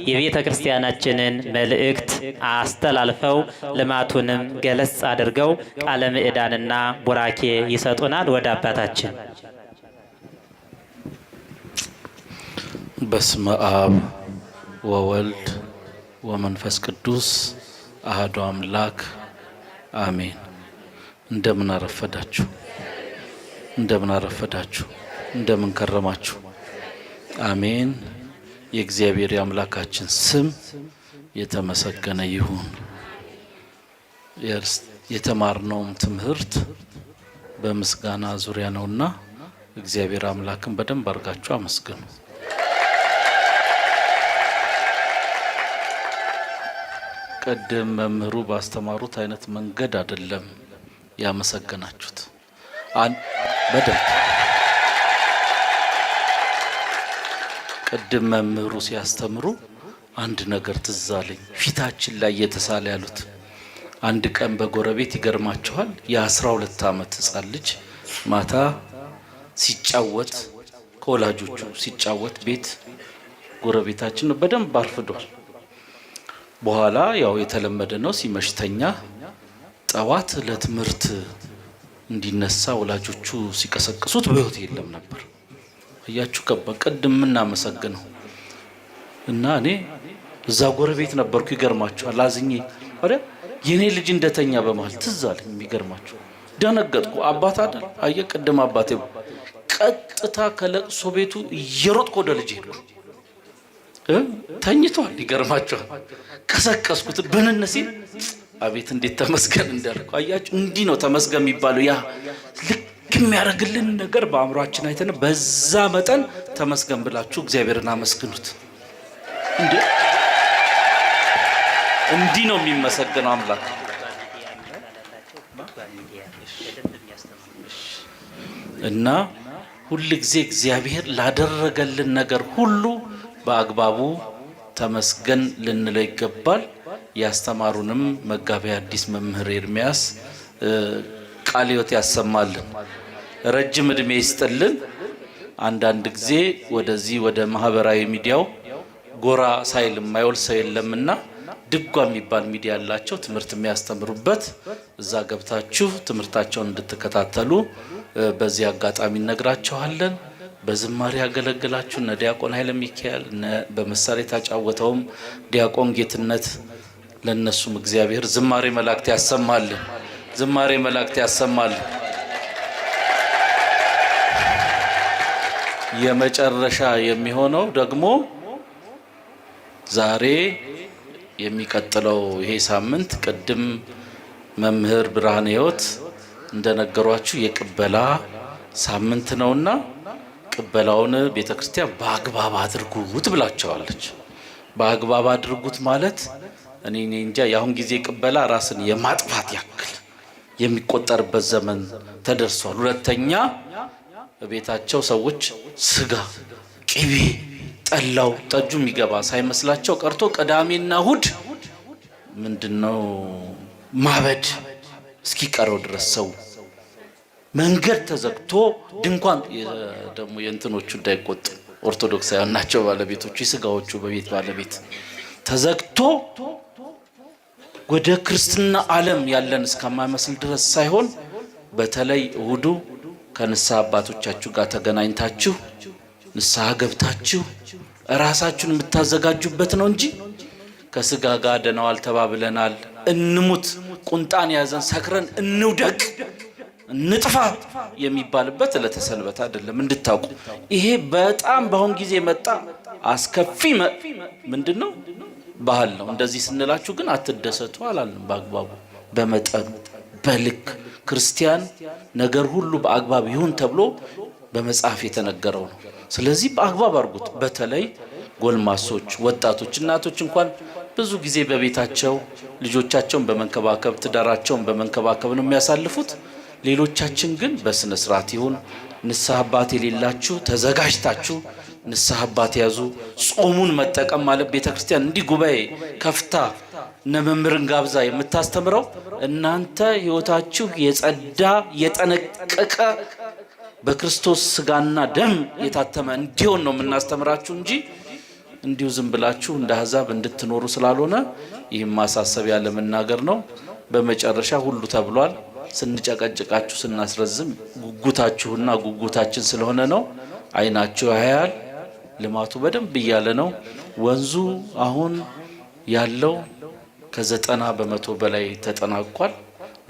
የቤተ ክርስቲያናችንን መልእክት አስተላልፈው ልማቱንም ገለጽ አድርገው ቃለ ምዕዳንና ቡራኬ ይሰጡናል። ወደ አባታችን። በስመ አብ ወወልድ ወመንፈስ ቅዱስ አሐዱ አምላክ አሜን። እንደምን አረፈዳችሁ፣ እንደምን አረፈዳችሁ፣ እንደምን ከረማችሁ። አሜን። የእግዚአብሔር የአምላካችን ስም የተመሰገነ ይሁን። የተማርነውም ትምህርት በምስጋና ዙሪያ ነውና እግዚአብሔር አምላክን በደንብ አድርጋችሁ አመስግኑ። ቀደም መምህሩ ባስተማሩት አይነት መንገድ አይደለም ያመሰገናችሁት። በደንብ ቀደም መምህሩ ሲያስተምሩ አንድ ነገር ትዝ አለኝ። ፊታችን ላይ የተሳለ ያሉት አንድ ቀን በጎረቤት ይገርማችኋል፣ የ12 ዓመት ሕፃን ልጅ ማታ ሲጫወት ከወላጆቹ ሲጫወት ቤት ጎረቤታችን በደንብ አርፍዷል። በኋላ ያው የተለመደ ነው ሲመሽተኛ ጠዋት ለትምህርት እንዲነሳ ወላጆቹ ሲቀሰቅሱት በህይወት የለም ነበር። አያችሁ ቀደም እናመሰግነው እና እኔ እዛ ጎረቤት ነበርኩ። ይገርማችኋል አዝኜ ወደ የኔ ልጅ እንደተኛ በመሃል ትዝ አለኝ። የሚገርማችሁ ደነገጥኩ። አባት አይደል አየ ቀደም አባቴ ቀጥታ ከለቅሶ ቤቱ እየሮጥኩ ወደ ልጅ ሄድኩ። ተኝቷል። ይገርማችኋል ቀሰቀስኩት። ብንን ሲል አቤት እንዴት ተመስገን እንዳልኩ አያችሁ። እንዲህ ነው ተመስገን የሚባለው። ያ ልክ የሚያደርግልን ነገር በአእምሯችን አይተን በዛ መጠን ተመስገን ብላችሁ እግዚአብሔርን አመስግኑት። እንዲህ ነው የሚመሰገነው አምላክ። እና ሁል ጊዜ እግዚአብሔር ላደረገልን ነገር ሁሉ በአግባቡ ተመስገን ልንለው ይገባል። ያስተማሩንም መጋቤ ሐዲስ መምህር ኤርምያስ ቃለ ሕይወት ያሰማልን፣ ረጅም እድሜ ይስጥልን። አንዳንድ ጊዜ ወደዚህ ወደ ማህበራዊ ሚዲያው ጎራ ሳይል የማይወል ሰው የለምና ድጓ የሚባል ሚዲያ ያላቸው ትምህርት የሚያስተምሩበት እዛ ገብታችሁ ትምህርታቸውን እንድትከታተሉ በዚህ አጋጣሚ እነግራችኋለን። በዝማሬ ያገለግላችሁ እነ ዲያቆን ኃይለ ሚካኤል በመሳሪያ ታጫወተውም ዲያቆን ጌትነት ለነሱም እግዚአብሔር ዝማሬ መላእክት ያሰማልን፣ ዝማሬ መላእክት ያሰማልን። የመጨረሻ የሚሆነው ደግሞ ዛሬ የሚቀጥለው ይሄ ሳምንት ቅድም መምህር ብርሃነ ሕይወት እንደነገሯችሁ የቅበላ ሳምንት ነውና ቅበላውን ቤተክርስቲያን በአግባብ አድርጉት ብላቸዋለች። በአግባብ አድርጉት ማለት እኔ እንጃ ያሁን ጊዜ ቅበላ ራስን የማጥፋት ያክል የሚቆጠርበት ዘመን ተደርሷል። ሁለተኛ በቤታቸው ሰዎች ስጋ፣ ቅቤ፣ ጠላው፣ ጠጁ የሚገባ ሳይመስላቸው ቀርቶ ቅዳሜና እሁድ ምንድነው ማበድ እስኪቀረው ድረስ ሰው መንገድ ተዘግቶ ድንኳን ደግሞ የእንትኖቹ እንዳይቆጥ ኦርቶዶክሳውያን ናቸው ባለቤቶቹ የስጋዎቹ በቤት ባለቤት ተዘግቶ ወደ ክርስትና ዓለም ያለን እስከማይመስል ድረስ ሳይሆን በተለይ እሁዱ ከንስሐ አባቶቻችሁ ጋር ተገናኝታችሁ ንስሐ ገብታችሁ ራሳችሁን የምታዘጋጁበት ነው እንጂ ከስጋ ጋር ደናዋል ተባብለናል እንሙት ቁንጣን ያዘን ሰክረን እንውደቅ ንጥፋ የሚባልበት ለተሰልበት አይደለም እንድታውቁ። ይሄ በጣም በአሁን ጊዜ መጣ አስከፊ ምንድነው ባህል ነው። እንደዚህ ስንላችሁ ግን አትደሰቱ አላልንም። በአግባቡ በመጠኑ በልክ ክርስቲያን ነገር ሁሉ በአግባብ ይሁን ተብሎ በመጽሐፍ የተነገረው ነው። ስለዚህ በአግባብ አድርጉት። በተለይ ጎልማሶች፣ ወጣቶች፣ እናቶች እንኳን ብዙ ጊዜ በቤታቸው ልጆቻቸውን በመንከባከብ ትዳራቸውን በመንከባከብ ነው የሚያሳልፉት። ሌሎቻችን ግን በስነ ስርዓት ይሁን ንስሐ አባት የሌላችሁ ተዘጋጅታችሁ ንስሐ አባት ያዙ። ጾሙን መጠቀም ማለት ቤተክርስቲያን እንዲህ ጉባኤ ከፍታ ነመምርን ጋብዛ የምታስተምረው እናንተ ህይወታችሁ የጸዳ የጠነቀቀ በክርስቶስ ስጋና ደም የታተመ እንዲሆን ነው የምናስተምራችሁ እንጂ እንዲሁ ዝም ብላችሁ እንደ አሕዛብ እንድትኖሩ ስላልሆነ ይህም ማሳሰቢያ ለመናገር ነው። በመጨረሻ ሁሉ ተብሏል። ስንጨቀጭቃችሁ ስናስረዝም ጉጉታችሁና ጉጉታችን ስለሆነ ነው። አይናችሁ ያያል። ልማቱ በደንብ እያለ ነው። ወንዙ አሁን ያለው ከ90% በላይ ተጠናቋል።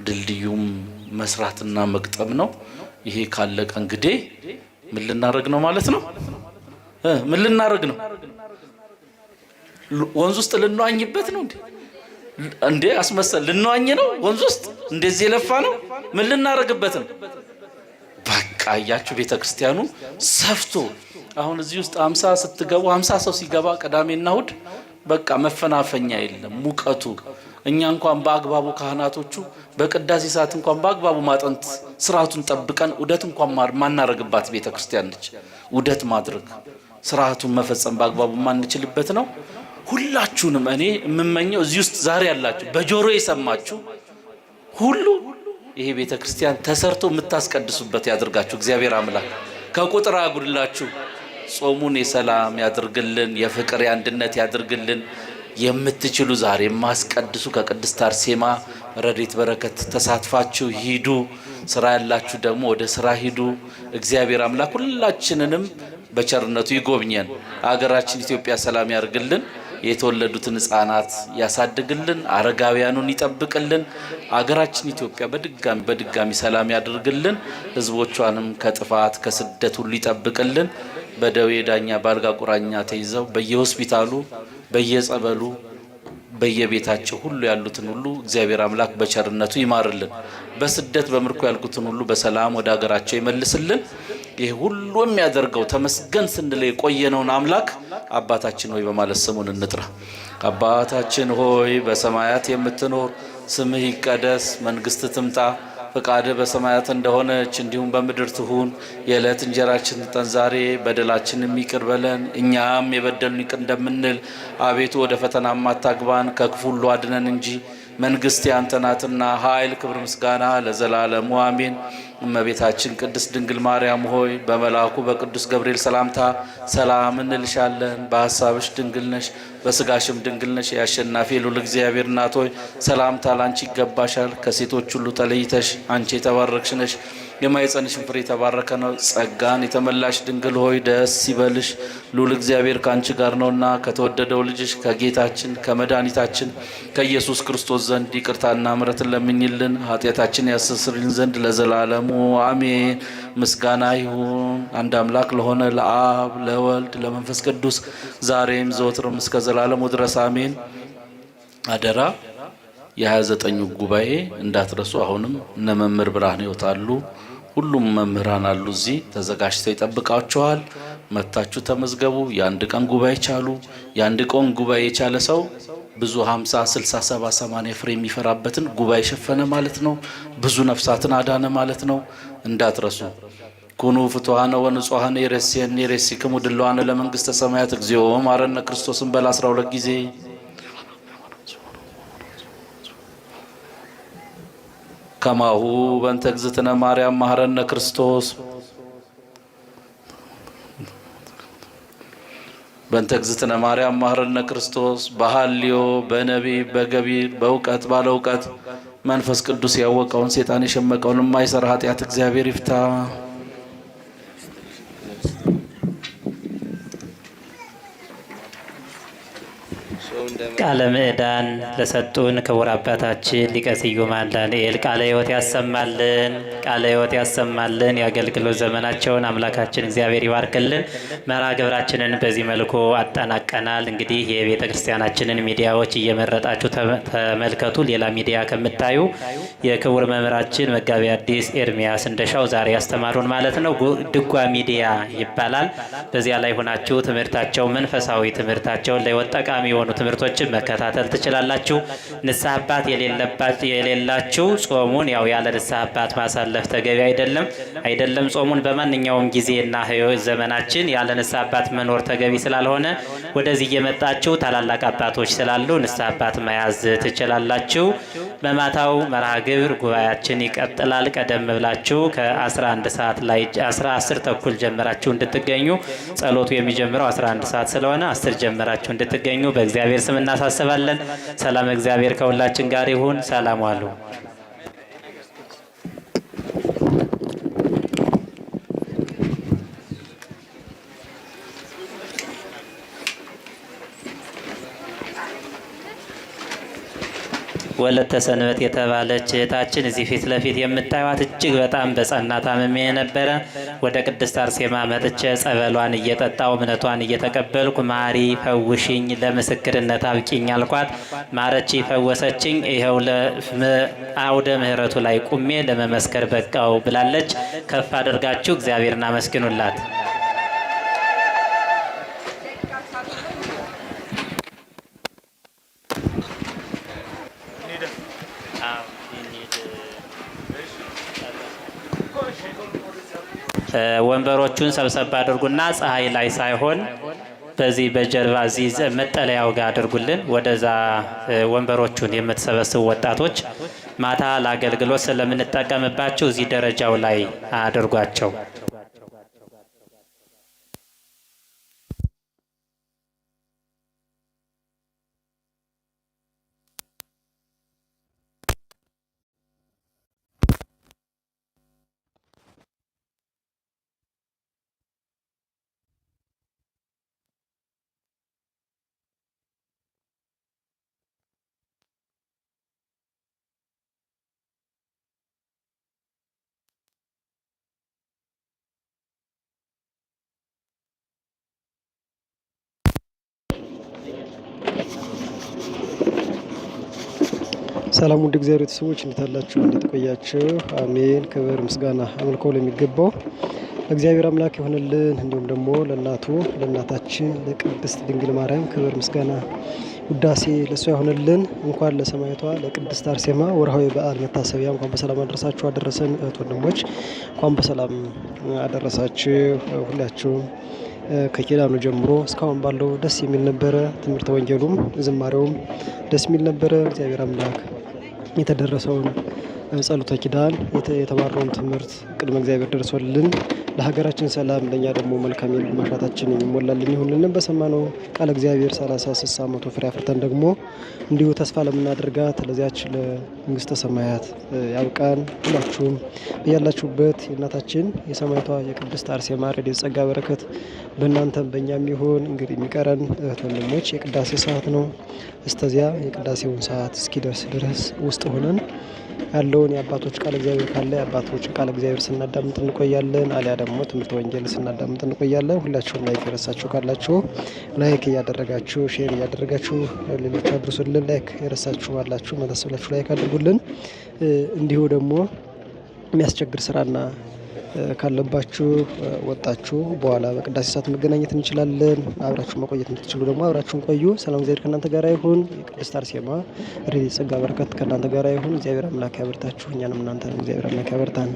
ድልድዩም መስራትና መግጠም ነው። ይሄ ካለቀ እንግዲህ ምን ልናረግ ነው ማለት ነው? ምን ልናረግ ነው? ወንዙ ውስጥ ልንዋኝበት ነው እንዴ? አስመሰል ልንዋኝ ነው ወንዙ ውስጥ እንደዚህ የለፋ ነው። ምን ልናረግበት ነው? በቃ ያያችሁ ቤተክርስቲያኑ ሰፍቶ አሁን እዚህ ውስጥ 50 ስትገቡ 50 ሰው ሲገባ ቅዳሜና እሁድ በቃ መፈናፈኛ የለም። ሙቀቱ እኛ እንኳን በአግባቡ ካህናቶቹ በቅዳሴ ሰዓት እንኳን በአግባቡ ማጠንት ስርዓቱን ጠብቀን ዑደት እንኳን ማናረግባት ቤተክርስቲያን ነች። ዑደት ማድረግ ስርዓቱን መፈጸም በአግባቡ ማንችልበት ነው። ሁላችሁንም እኔ የምመኘው እዚህ ውስጥ ዛሬ ያላችሁ በጆሮ የሰማችሁ ሁሉ ይሄ ቤተክርስቲያን ተሰርቶ የምታስቀድሱበት ያድርጋችሁ። እግዚአብሔር አምላክ ከቁጥር አጉድላችሁ ጾሙን የሰላም ያድርግልን፣ የፍቅር የአንድነት ያድርግልን። የምትችሉ ዛሬ ማስቀድሱ ከቅድስት አርሴማ ረድኤት በረከት ተሳትፋችሁ ሂዱ። ስራ ያላችሁ ደግሞ ወደ ስራ ሂዱ። እግዚአብሔር አምላክ ሁላችንንም በቸርነቱ ይጎብኘን። አገራችን ኢትዮጵያ ሰላም ያርግልን። የተወለዱትን ሕፃናት ያሳድግልን። አረጋውያኑን ይጠብቅልን። አገራችን ኢትዮጵያ በድጋሚ ሰላም ያድርግልን። ህዝቦቿንም ከጥፋት ከስደት ሁሉ ይጠብቅልን። በደዌ ዳኛ ባልጋ ቁራኛ ተይዘው በየሆስፒታሉ በየጸበሉ በየቤታቸው ሁሉ ያሉትን ሁሉ እግዚአብሔር አምላክ በቸርነቱ ይማርልን። በስደት በምርኮ ያልኩትን ሁሉ በሰላም ወደ ሀገራቸው ይመልስልን። ይህ ሁሉ የሚያደርገው ተመስገን ስንል የቆየነውን አምላክ አባታችን ሆይ በማለት ስሙን እንጥራ። አባታችን ሆይ በሰማያት የምትኖር ስምህ ይቀደስ፣ መንግስት ትምጣ፣ ፈቃድህ በሰማያት እንደሆነች እንዲሁም በምድር ትሁን። የዕለት እንጀራችንን ስጠን ዛሬ፣ በደላችንን ይቅር በለን እኛም የበደሉንን ይቅር እንደምንል። አቤቱ ወደ ፈተና አታግባን፣ ከክፉ ሁሉ አድነን እንጂ መንግስት ያንተ ናትና ኃይል፣ ክብር፣ ምስጋና ለዘላለሙ አሜን። እመቤታችን ቅድስት ድንግል ማርያም ሆይ በመልአኩ በቅዱስ ገብርኤል ሰላምታ ሰላም እንልሻለን። በሐሳብሽ ድንግል ነሽ፣ በስጋሽም ድንግል ነሽ። የአሸናፊ ልዑል እግዚአብሔር እናት ሆይ ሰላምታ ላንቺ ይገባሻል። ከሴቶች ሁሉ ተለይተሽ አንቺ የተባረክሽ ነሽ፣ የማኅፀንሽም ፍሬ የተባረከ ነው። ጸጋን የተመላሽ ድንግል ሆይ ደስ ይበልሽ፣ ልዑል እግዚአብሔር ከአንቺ ጋር ነውና ከተወደደው ልጅሽ ከጌታችን ከመድኃኒታችን ከኢየሱስ ክርስቶስ ዘንድ ይቅርታና ምሕረትን ለምኝልን ኃጢአታችን ያስተሰርይልን ዘንድ ለዘላለሙ አሜን። ምስጋና ይሁን አንድ አምላክ ለሆነ ለአብ ለወልድ ለመንፈስ ቅዱስ ዛሬም ዘወትርም እስከ ዘላለሙ ድረስ አሜን። አደራ የ29ኙ ጉባኤ እንዳትረሱ። አሁንም እነ መምህር ብርሃን ይወጣሉ። ሁሉም መምህራን አሉ እዚህ ተዘጋጅተው ይጠብቃችኋል። መታችሁ ተመዝገቡ። የአንድ ቀን ጉባኤ ቻሉ። የአንድ ቀን ጉባኤ የቻለ ሰው ብዙ 50 60 70 80 ፍሬ የሚፈራበትን ጉባኤ ሸፈነ ማለት ነው። ብዙ ነፍሳትን አዳነ ማለት ነው። እንዳትረሱ። ኩኑ ፍቱሃነ ወንጹሃነ ይሬስየኒ ይሬሲክሙ ድልዋነ ለመንግስተ ሰማያት እግዚኦ ማረነ ክርስቶስን በል 12 ጊዜ። ከማሁ በእንተ እግዝእትነ ማርያም ማረነ ክርስቶስ በእንተ እግዝእትነ ማርያም ማረነ ክርስቶስ። በሐልዮ በነቢብ በገቢር በእውቀት ባለ እውቀት መንፈስ ቅዱስ ያወቀውን ሴጣን የሸመቀውን የማይሰራ ኃጢአት እግዚአብሔር ይፍታ። ቃለ ምዕዳን ለሰጡን ክቡር አባታችን ሊቀ ስዩማን ዳንኤል ቃለ ሕይወት ያሰማልን፣ ቃለ ሕይወት ያሰማልን። የአገልግሎት ዘመናቸውን አምላካችን እግዚአብሔር ይባርክልን። መርሃ ግብራችንን በዚህ መልኩ አጠናቀናል። እንግዲህ የቤተ ክርስቲያናችንን ሚዲያዎች እየመረጣችሁ ተመልከቱ። ሌላ ሚዲያ ከምታዩ የክቡር መምህራችን መጋቢ ሐዲስ ኤርሚያስ እንደሻው ዛሬ ያስተማሩን ማለት ነው ድጓ ሚዲያ ይባላል። በዚያ ላይ ሆናችሁ ትምህርታቸው መንፈሳዊ ትምህርታቸውን ለሕይወት ጠቃሚ የሆኑ ትምህርቶችን መከታተል ትችላላችሁ። ንስሐ አባት የሌላችሁ ጾሙን ያው ያለ ንስሐ አባት ማሳለፍ ተገቢ አይደለም። ጾሙን በማንኛውም ጊዜና ሕይወት ዘመናችን ያለ ንስሐ አባት መኖር ተገቢ ስላልሆነ ወደዚህ እየመጣችሁ ታላላቅ አባቶች ስላሉ ንስሐ አባት መያዝ ትችላላችሁ። በማታው መርሃ ግብር ጉባኤያችን ይቀጥላል። ቀደም ብላችሁ ከ11 ሰዓት ላይ 10 ተኩል ጀምራችሁ እንድትገኙ፣ ጸሎቱ የሚጀምረው 11 ሰዓት ስለሆነ 10 ጀምራችሁ እንድትገኙ በእግዚአብሔር ስም እናሳስባለን። ሰላም እግዚአብሔር ከሁላችን ጋር ይሁን። ሰላም ዋሉ። ወለተ ሰንበት የተባለች እህታችን እዚህ ፊት ለፊት የምታዩት እጅግ በጣም በጸና ታምሜ የነበረ ወደ ቅድስት አርሴማ መጥቼ ጸበሏን እየጠጣው እምነቷን እየተቀበልኩ ማሪ ፈውሽኝ ለምስክርነት አብቂኝ አልኳት። ማረች፣ ፈወሰችኝ። ይኸው አውደ ምሕረቱ ላይ ቁሜ ለመመስከር በቃው ብላለች። ከፍ አድርጋችሁ እግዚአብሔርን አመስግኑላት። ወንበሮቹን ሰብሰብ አድርጉና ፀሐይ ላይ ሳይሆን በዚህ በጀርባ እዚህ መጠለያው ጋር አድርጉልን። ወደዛ ወንበሮቹን የምትሰበስቡ ወጣቶች ማታ ለአገልግሎት ስለምንጠቀምባቸው እዚህ ደረጃው ላይ አድርጓቸው። ሰላም ውድ እግዚአብሔር ቤተሰቦች እንዴት አላችሁ? እንዴት ቆያችሁ? አሜን። ክብር ምስጋና አምልኮ ለሚገባው እግዚአብሔር አምላክ ይሆንልን። እንዲሁም ደግሞ ለእናቱ ለእናታችን ለቅድስት ድንግል ማርያም ክብር ምስጋና ውዳሴ ለእሷ ይሆንልን። እንኳን ለሰማዕቷ ለቅድስት አርሴማ ወርሃዊ በዓል መታሰቢያ እንኳን በሰላም አደረሳችሁ አደረሰን። እህት ወንድሞች እንኳን በሰላም አደረሳችሁ። ሁላችሁም ከኪዳኑ ጀምሮ እስካሁን ባለው ደስ የሚል ነበረ። ትምህርተ ወንጌሉም ዝማሬውም ደስ የሚል ነበረ። እግዚአብሔር አምላክ የተደረሰውን ጸሎተ ኪዳን የተማረውን ትምህርት ቅድመ እግዚአብሔር ደርሶልን ለሀገራችን ሰላም ለእኛ ደግሞ መልካም ማሻታችን የሚሞላልን ይሁንልን። በሰማነው ቃለ እግዚአብሔር 30 60 መቶ ፍሬ አፍርተን ደግሞ እንዲሁ ተስፋ ለምናደርጋት ለዚያች ለመንግስተ ሰማያት ያብቃን። ሁላችሁም በያላችሁበት የእናታችን የሰማዕቷ የቅድስት አርሴማ ረድኤት ጸጋ በረከት በእናንተም በእኛም ይሁን። እንግዲህ የሚቀረን እህት ወንድሞች የቅዳሴ ሰዓት ነው። እስተዚያ የቅዳሴውን ሰዓት እስኪደርስ ድረስ ውስጥ ሆነን ያለውን የአባቶች ቃል እግዚአብሔር ካለ የአባቶችን ቃል እግዚአብሔር ስናዳምጥ እንቆያለን። አሊያ ደግሞ ትምህርት ወንጌል ስናዳምጥ እንቆያለን። ሁላችሁም ላይክ የረሳችሁ ካላችሁ ላይክ እያደረጋችሁ ሼር እያደረጋችሁ ሌሎች አድርሱልን። ላይክ የረሳችሁ አላችሁ መለስ ብላችሁ ላይክ አድርጉልን። እንዲሁ ደግሞ የሚያስቸግር ስራና ካለባችሁ ወጣችሁ በኋላ በቅዳሴ ሰዓት መገናኘት እንችላለን። አብራችሁ መቆየት የምትችሉ ደግሞ አብራችሁን ቆዩ። ሰላም እግዚአብሔር ከእናንተ ጋር ይሁን። የቅድስት አርሴማ ረድኤት ጸጋ በረከት ከእናንተ ጋር ይሁን። እግዚአብሔር አምላክ ያበርታችሁ፣ እኛንም እናንተንም እግዚአብሔር አምላክ ያበርታን።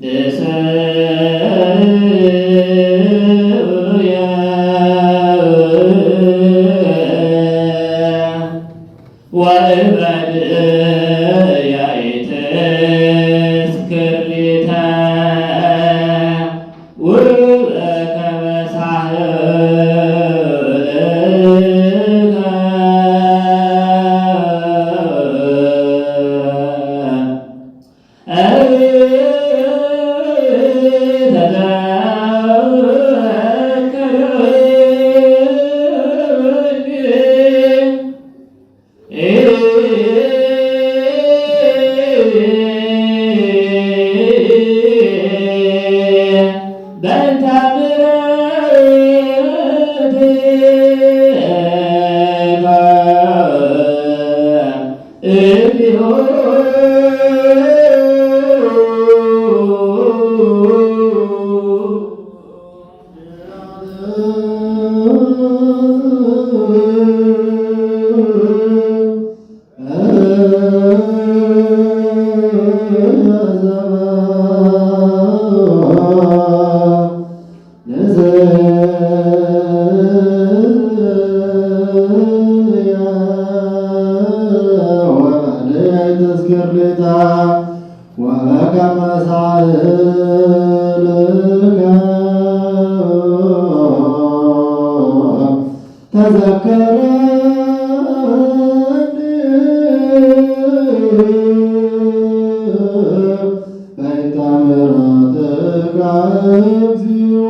This ትስክርታ ወበከመ ሳልከ ተዘከረኒ በእንተ ምሕረትከ እግዚኦ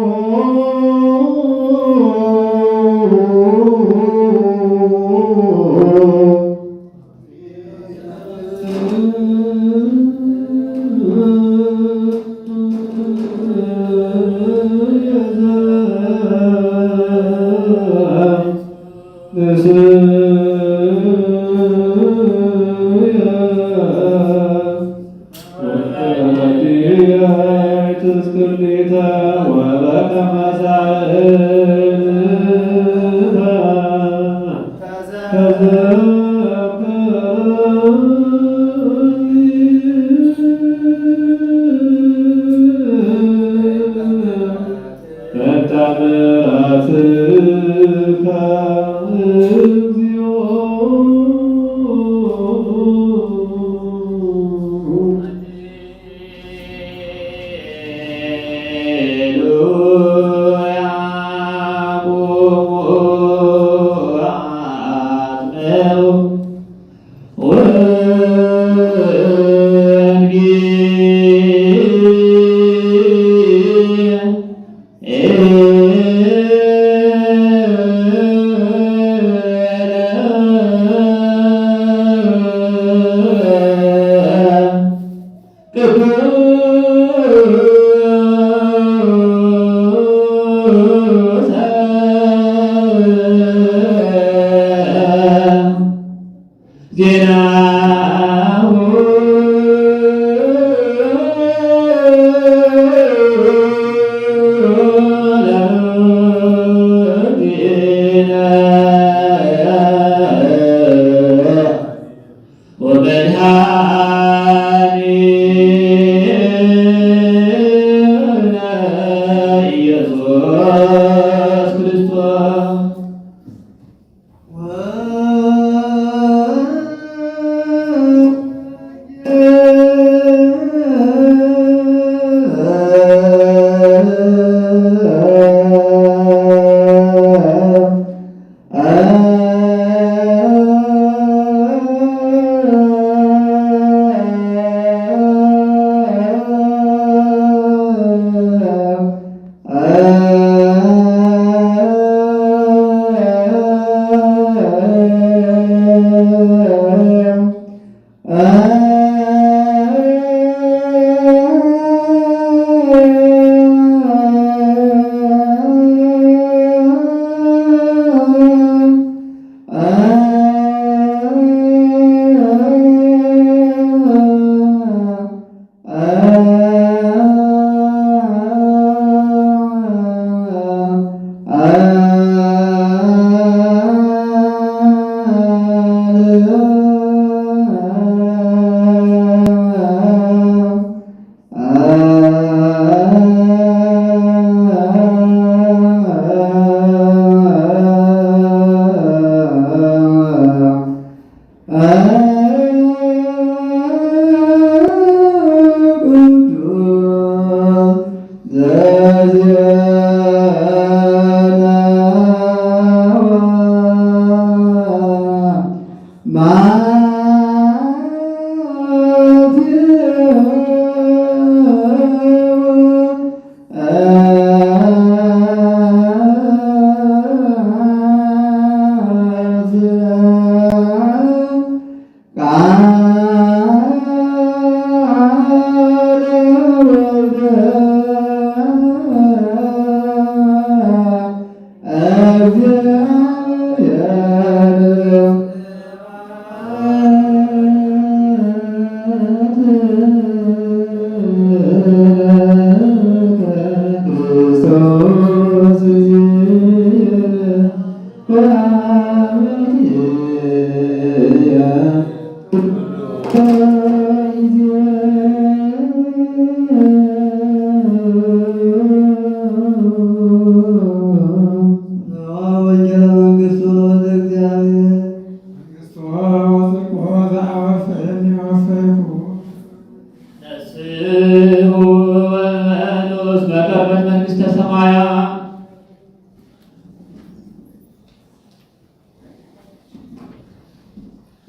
ወመኖስ በቀርበት መንግሥተ ሰማያት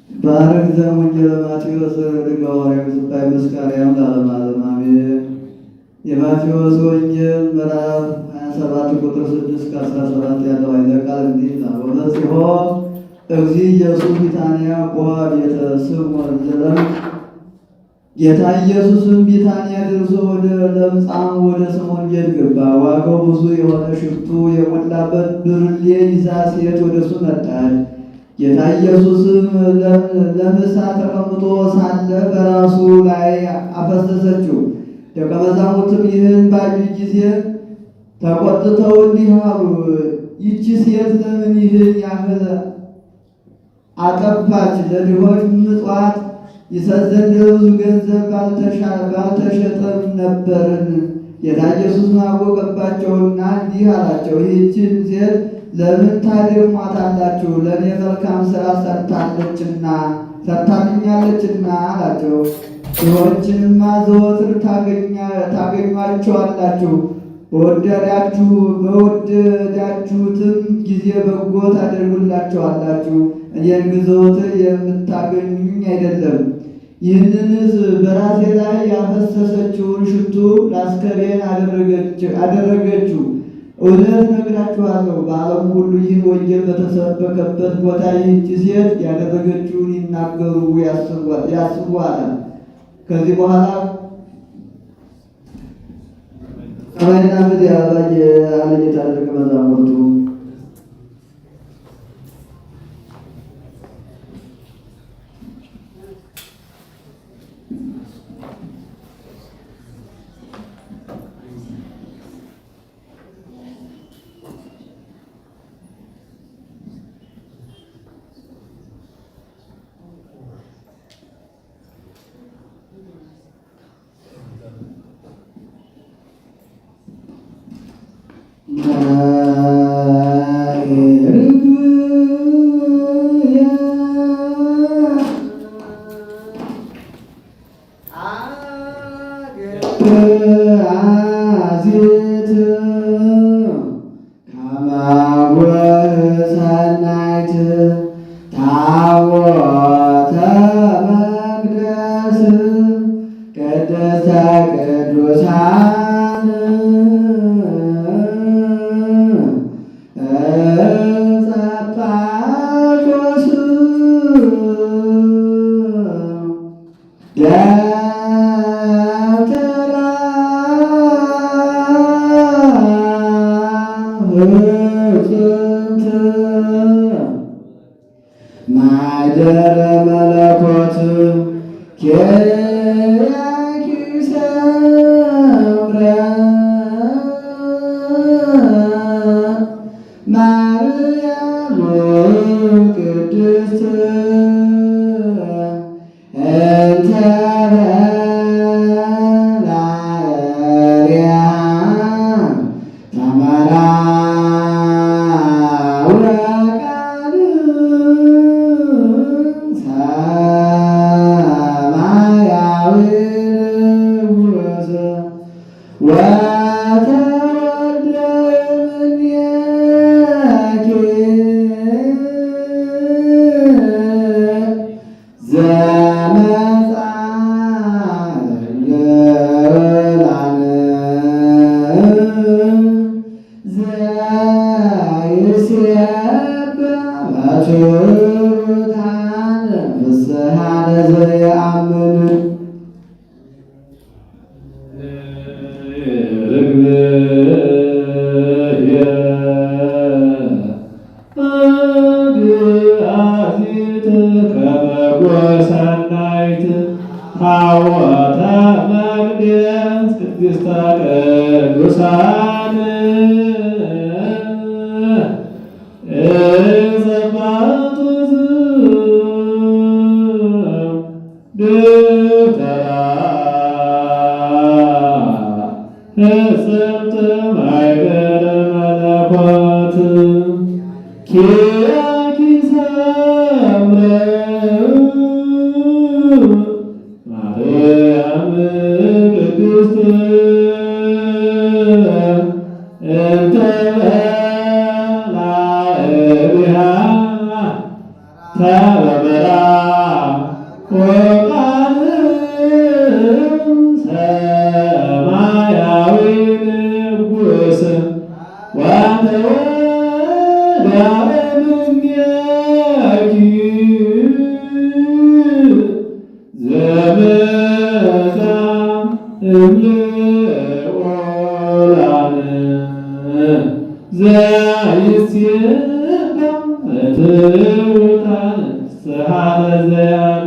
ባረክ ዘወንጌለ ማቴዎስ ረድእ ሐዋርያዊ ስባይ መስካርያም ለዓለመ ዓለም አሜን። የማቴዎስ ወንጌል ምዕራፍ 27 ቁጥር 6 እስከ 17 ያለው ኃይለ ቃል እንዲህ ይላል። ወበጽሖ እግዚእ ኢየሱስ ቢታንያ ቦአ ቤተ ስምዖን ዘለምጽ። ጌታ ኢየሱስም ቢታንያ ደርሶ ወደ ለምጻሙ ወደ ስምዖን ቤት ገባ። ዋጋው ብዙ የሆነ ሽቱ የሞላበት ብርሌ ይዛ ሴት ወደ እሱ መጣች። ጌታ ኢየሱስም ለምሳ ተቀምጦ ሳለ በራሱ ላይ አፈሰሰችው። ደቀ መዛሙርትም ይህን ባዩ ጊዜ ተቆጥተው እንዲህ አሉ፣ ይቺ ሴት ለምን ይህን ያህል አጠፋች? ለድሆች ምጽዋት ይሰጥ ዘንድ ብዙ ገንዘብ ባልተሸጠም ነበርን። ጌታ ኢየሱስ አወቀባቸውና እንዲህ አላቸው፣ ይህችን ሴት ለምን ታደክሟታላችሁ? ለእኔ መልካም ሥራ ሰርታልኛለችና አላቸው። ድሆችንማ ዘወትር ታገኟቸዋላችሁ፣ በወደዳችሁትም ጊዜ በጎ ታደርጉላቸዋላችሁ። እኔን ግን ዘወትር የምታገኙኝ አይደለም። ይህንንስ በራሴ ላይ ያፈሰሰችውን ሽቱ ለአስከሬን አደረገችው። እውነት እነግራችኋለሁ፣ በዓለም ሁሉ ይህን ወንጌል በተሰበከበት ቦታ ይህች ሴት ያደረገችውን ይናገሩ ያስቧታል። ከዚህ በኋላ ሰማይና ምድር ያላየ ጌታ ደቀ መዛሙርቱ ማኅደረ መለኮት ኪያኪ ሰምረ ማርያም ቅድስት እንተ ላዕሌሃ ተመራ ማርያም እምልኦላን ዘይስየባ እትውጣን ስሓለ ዘያሉ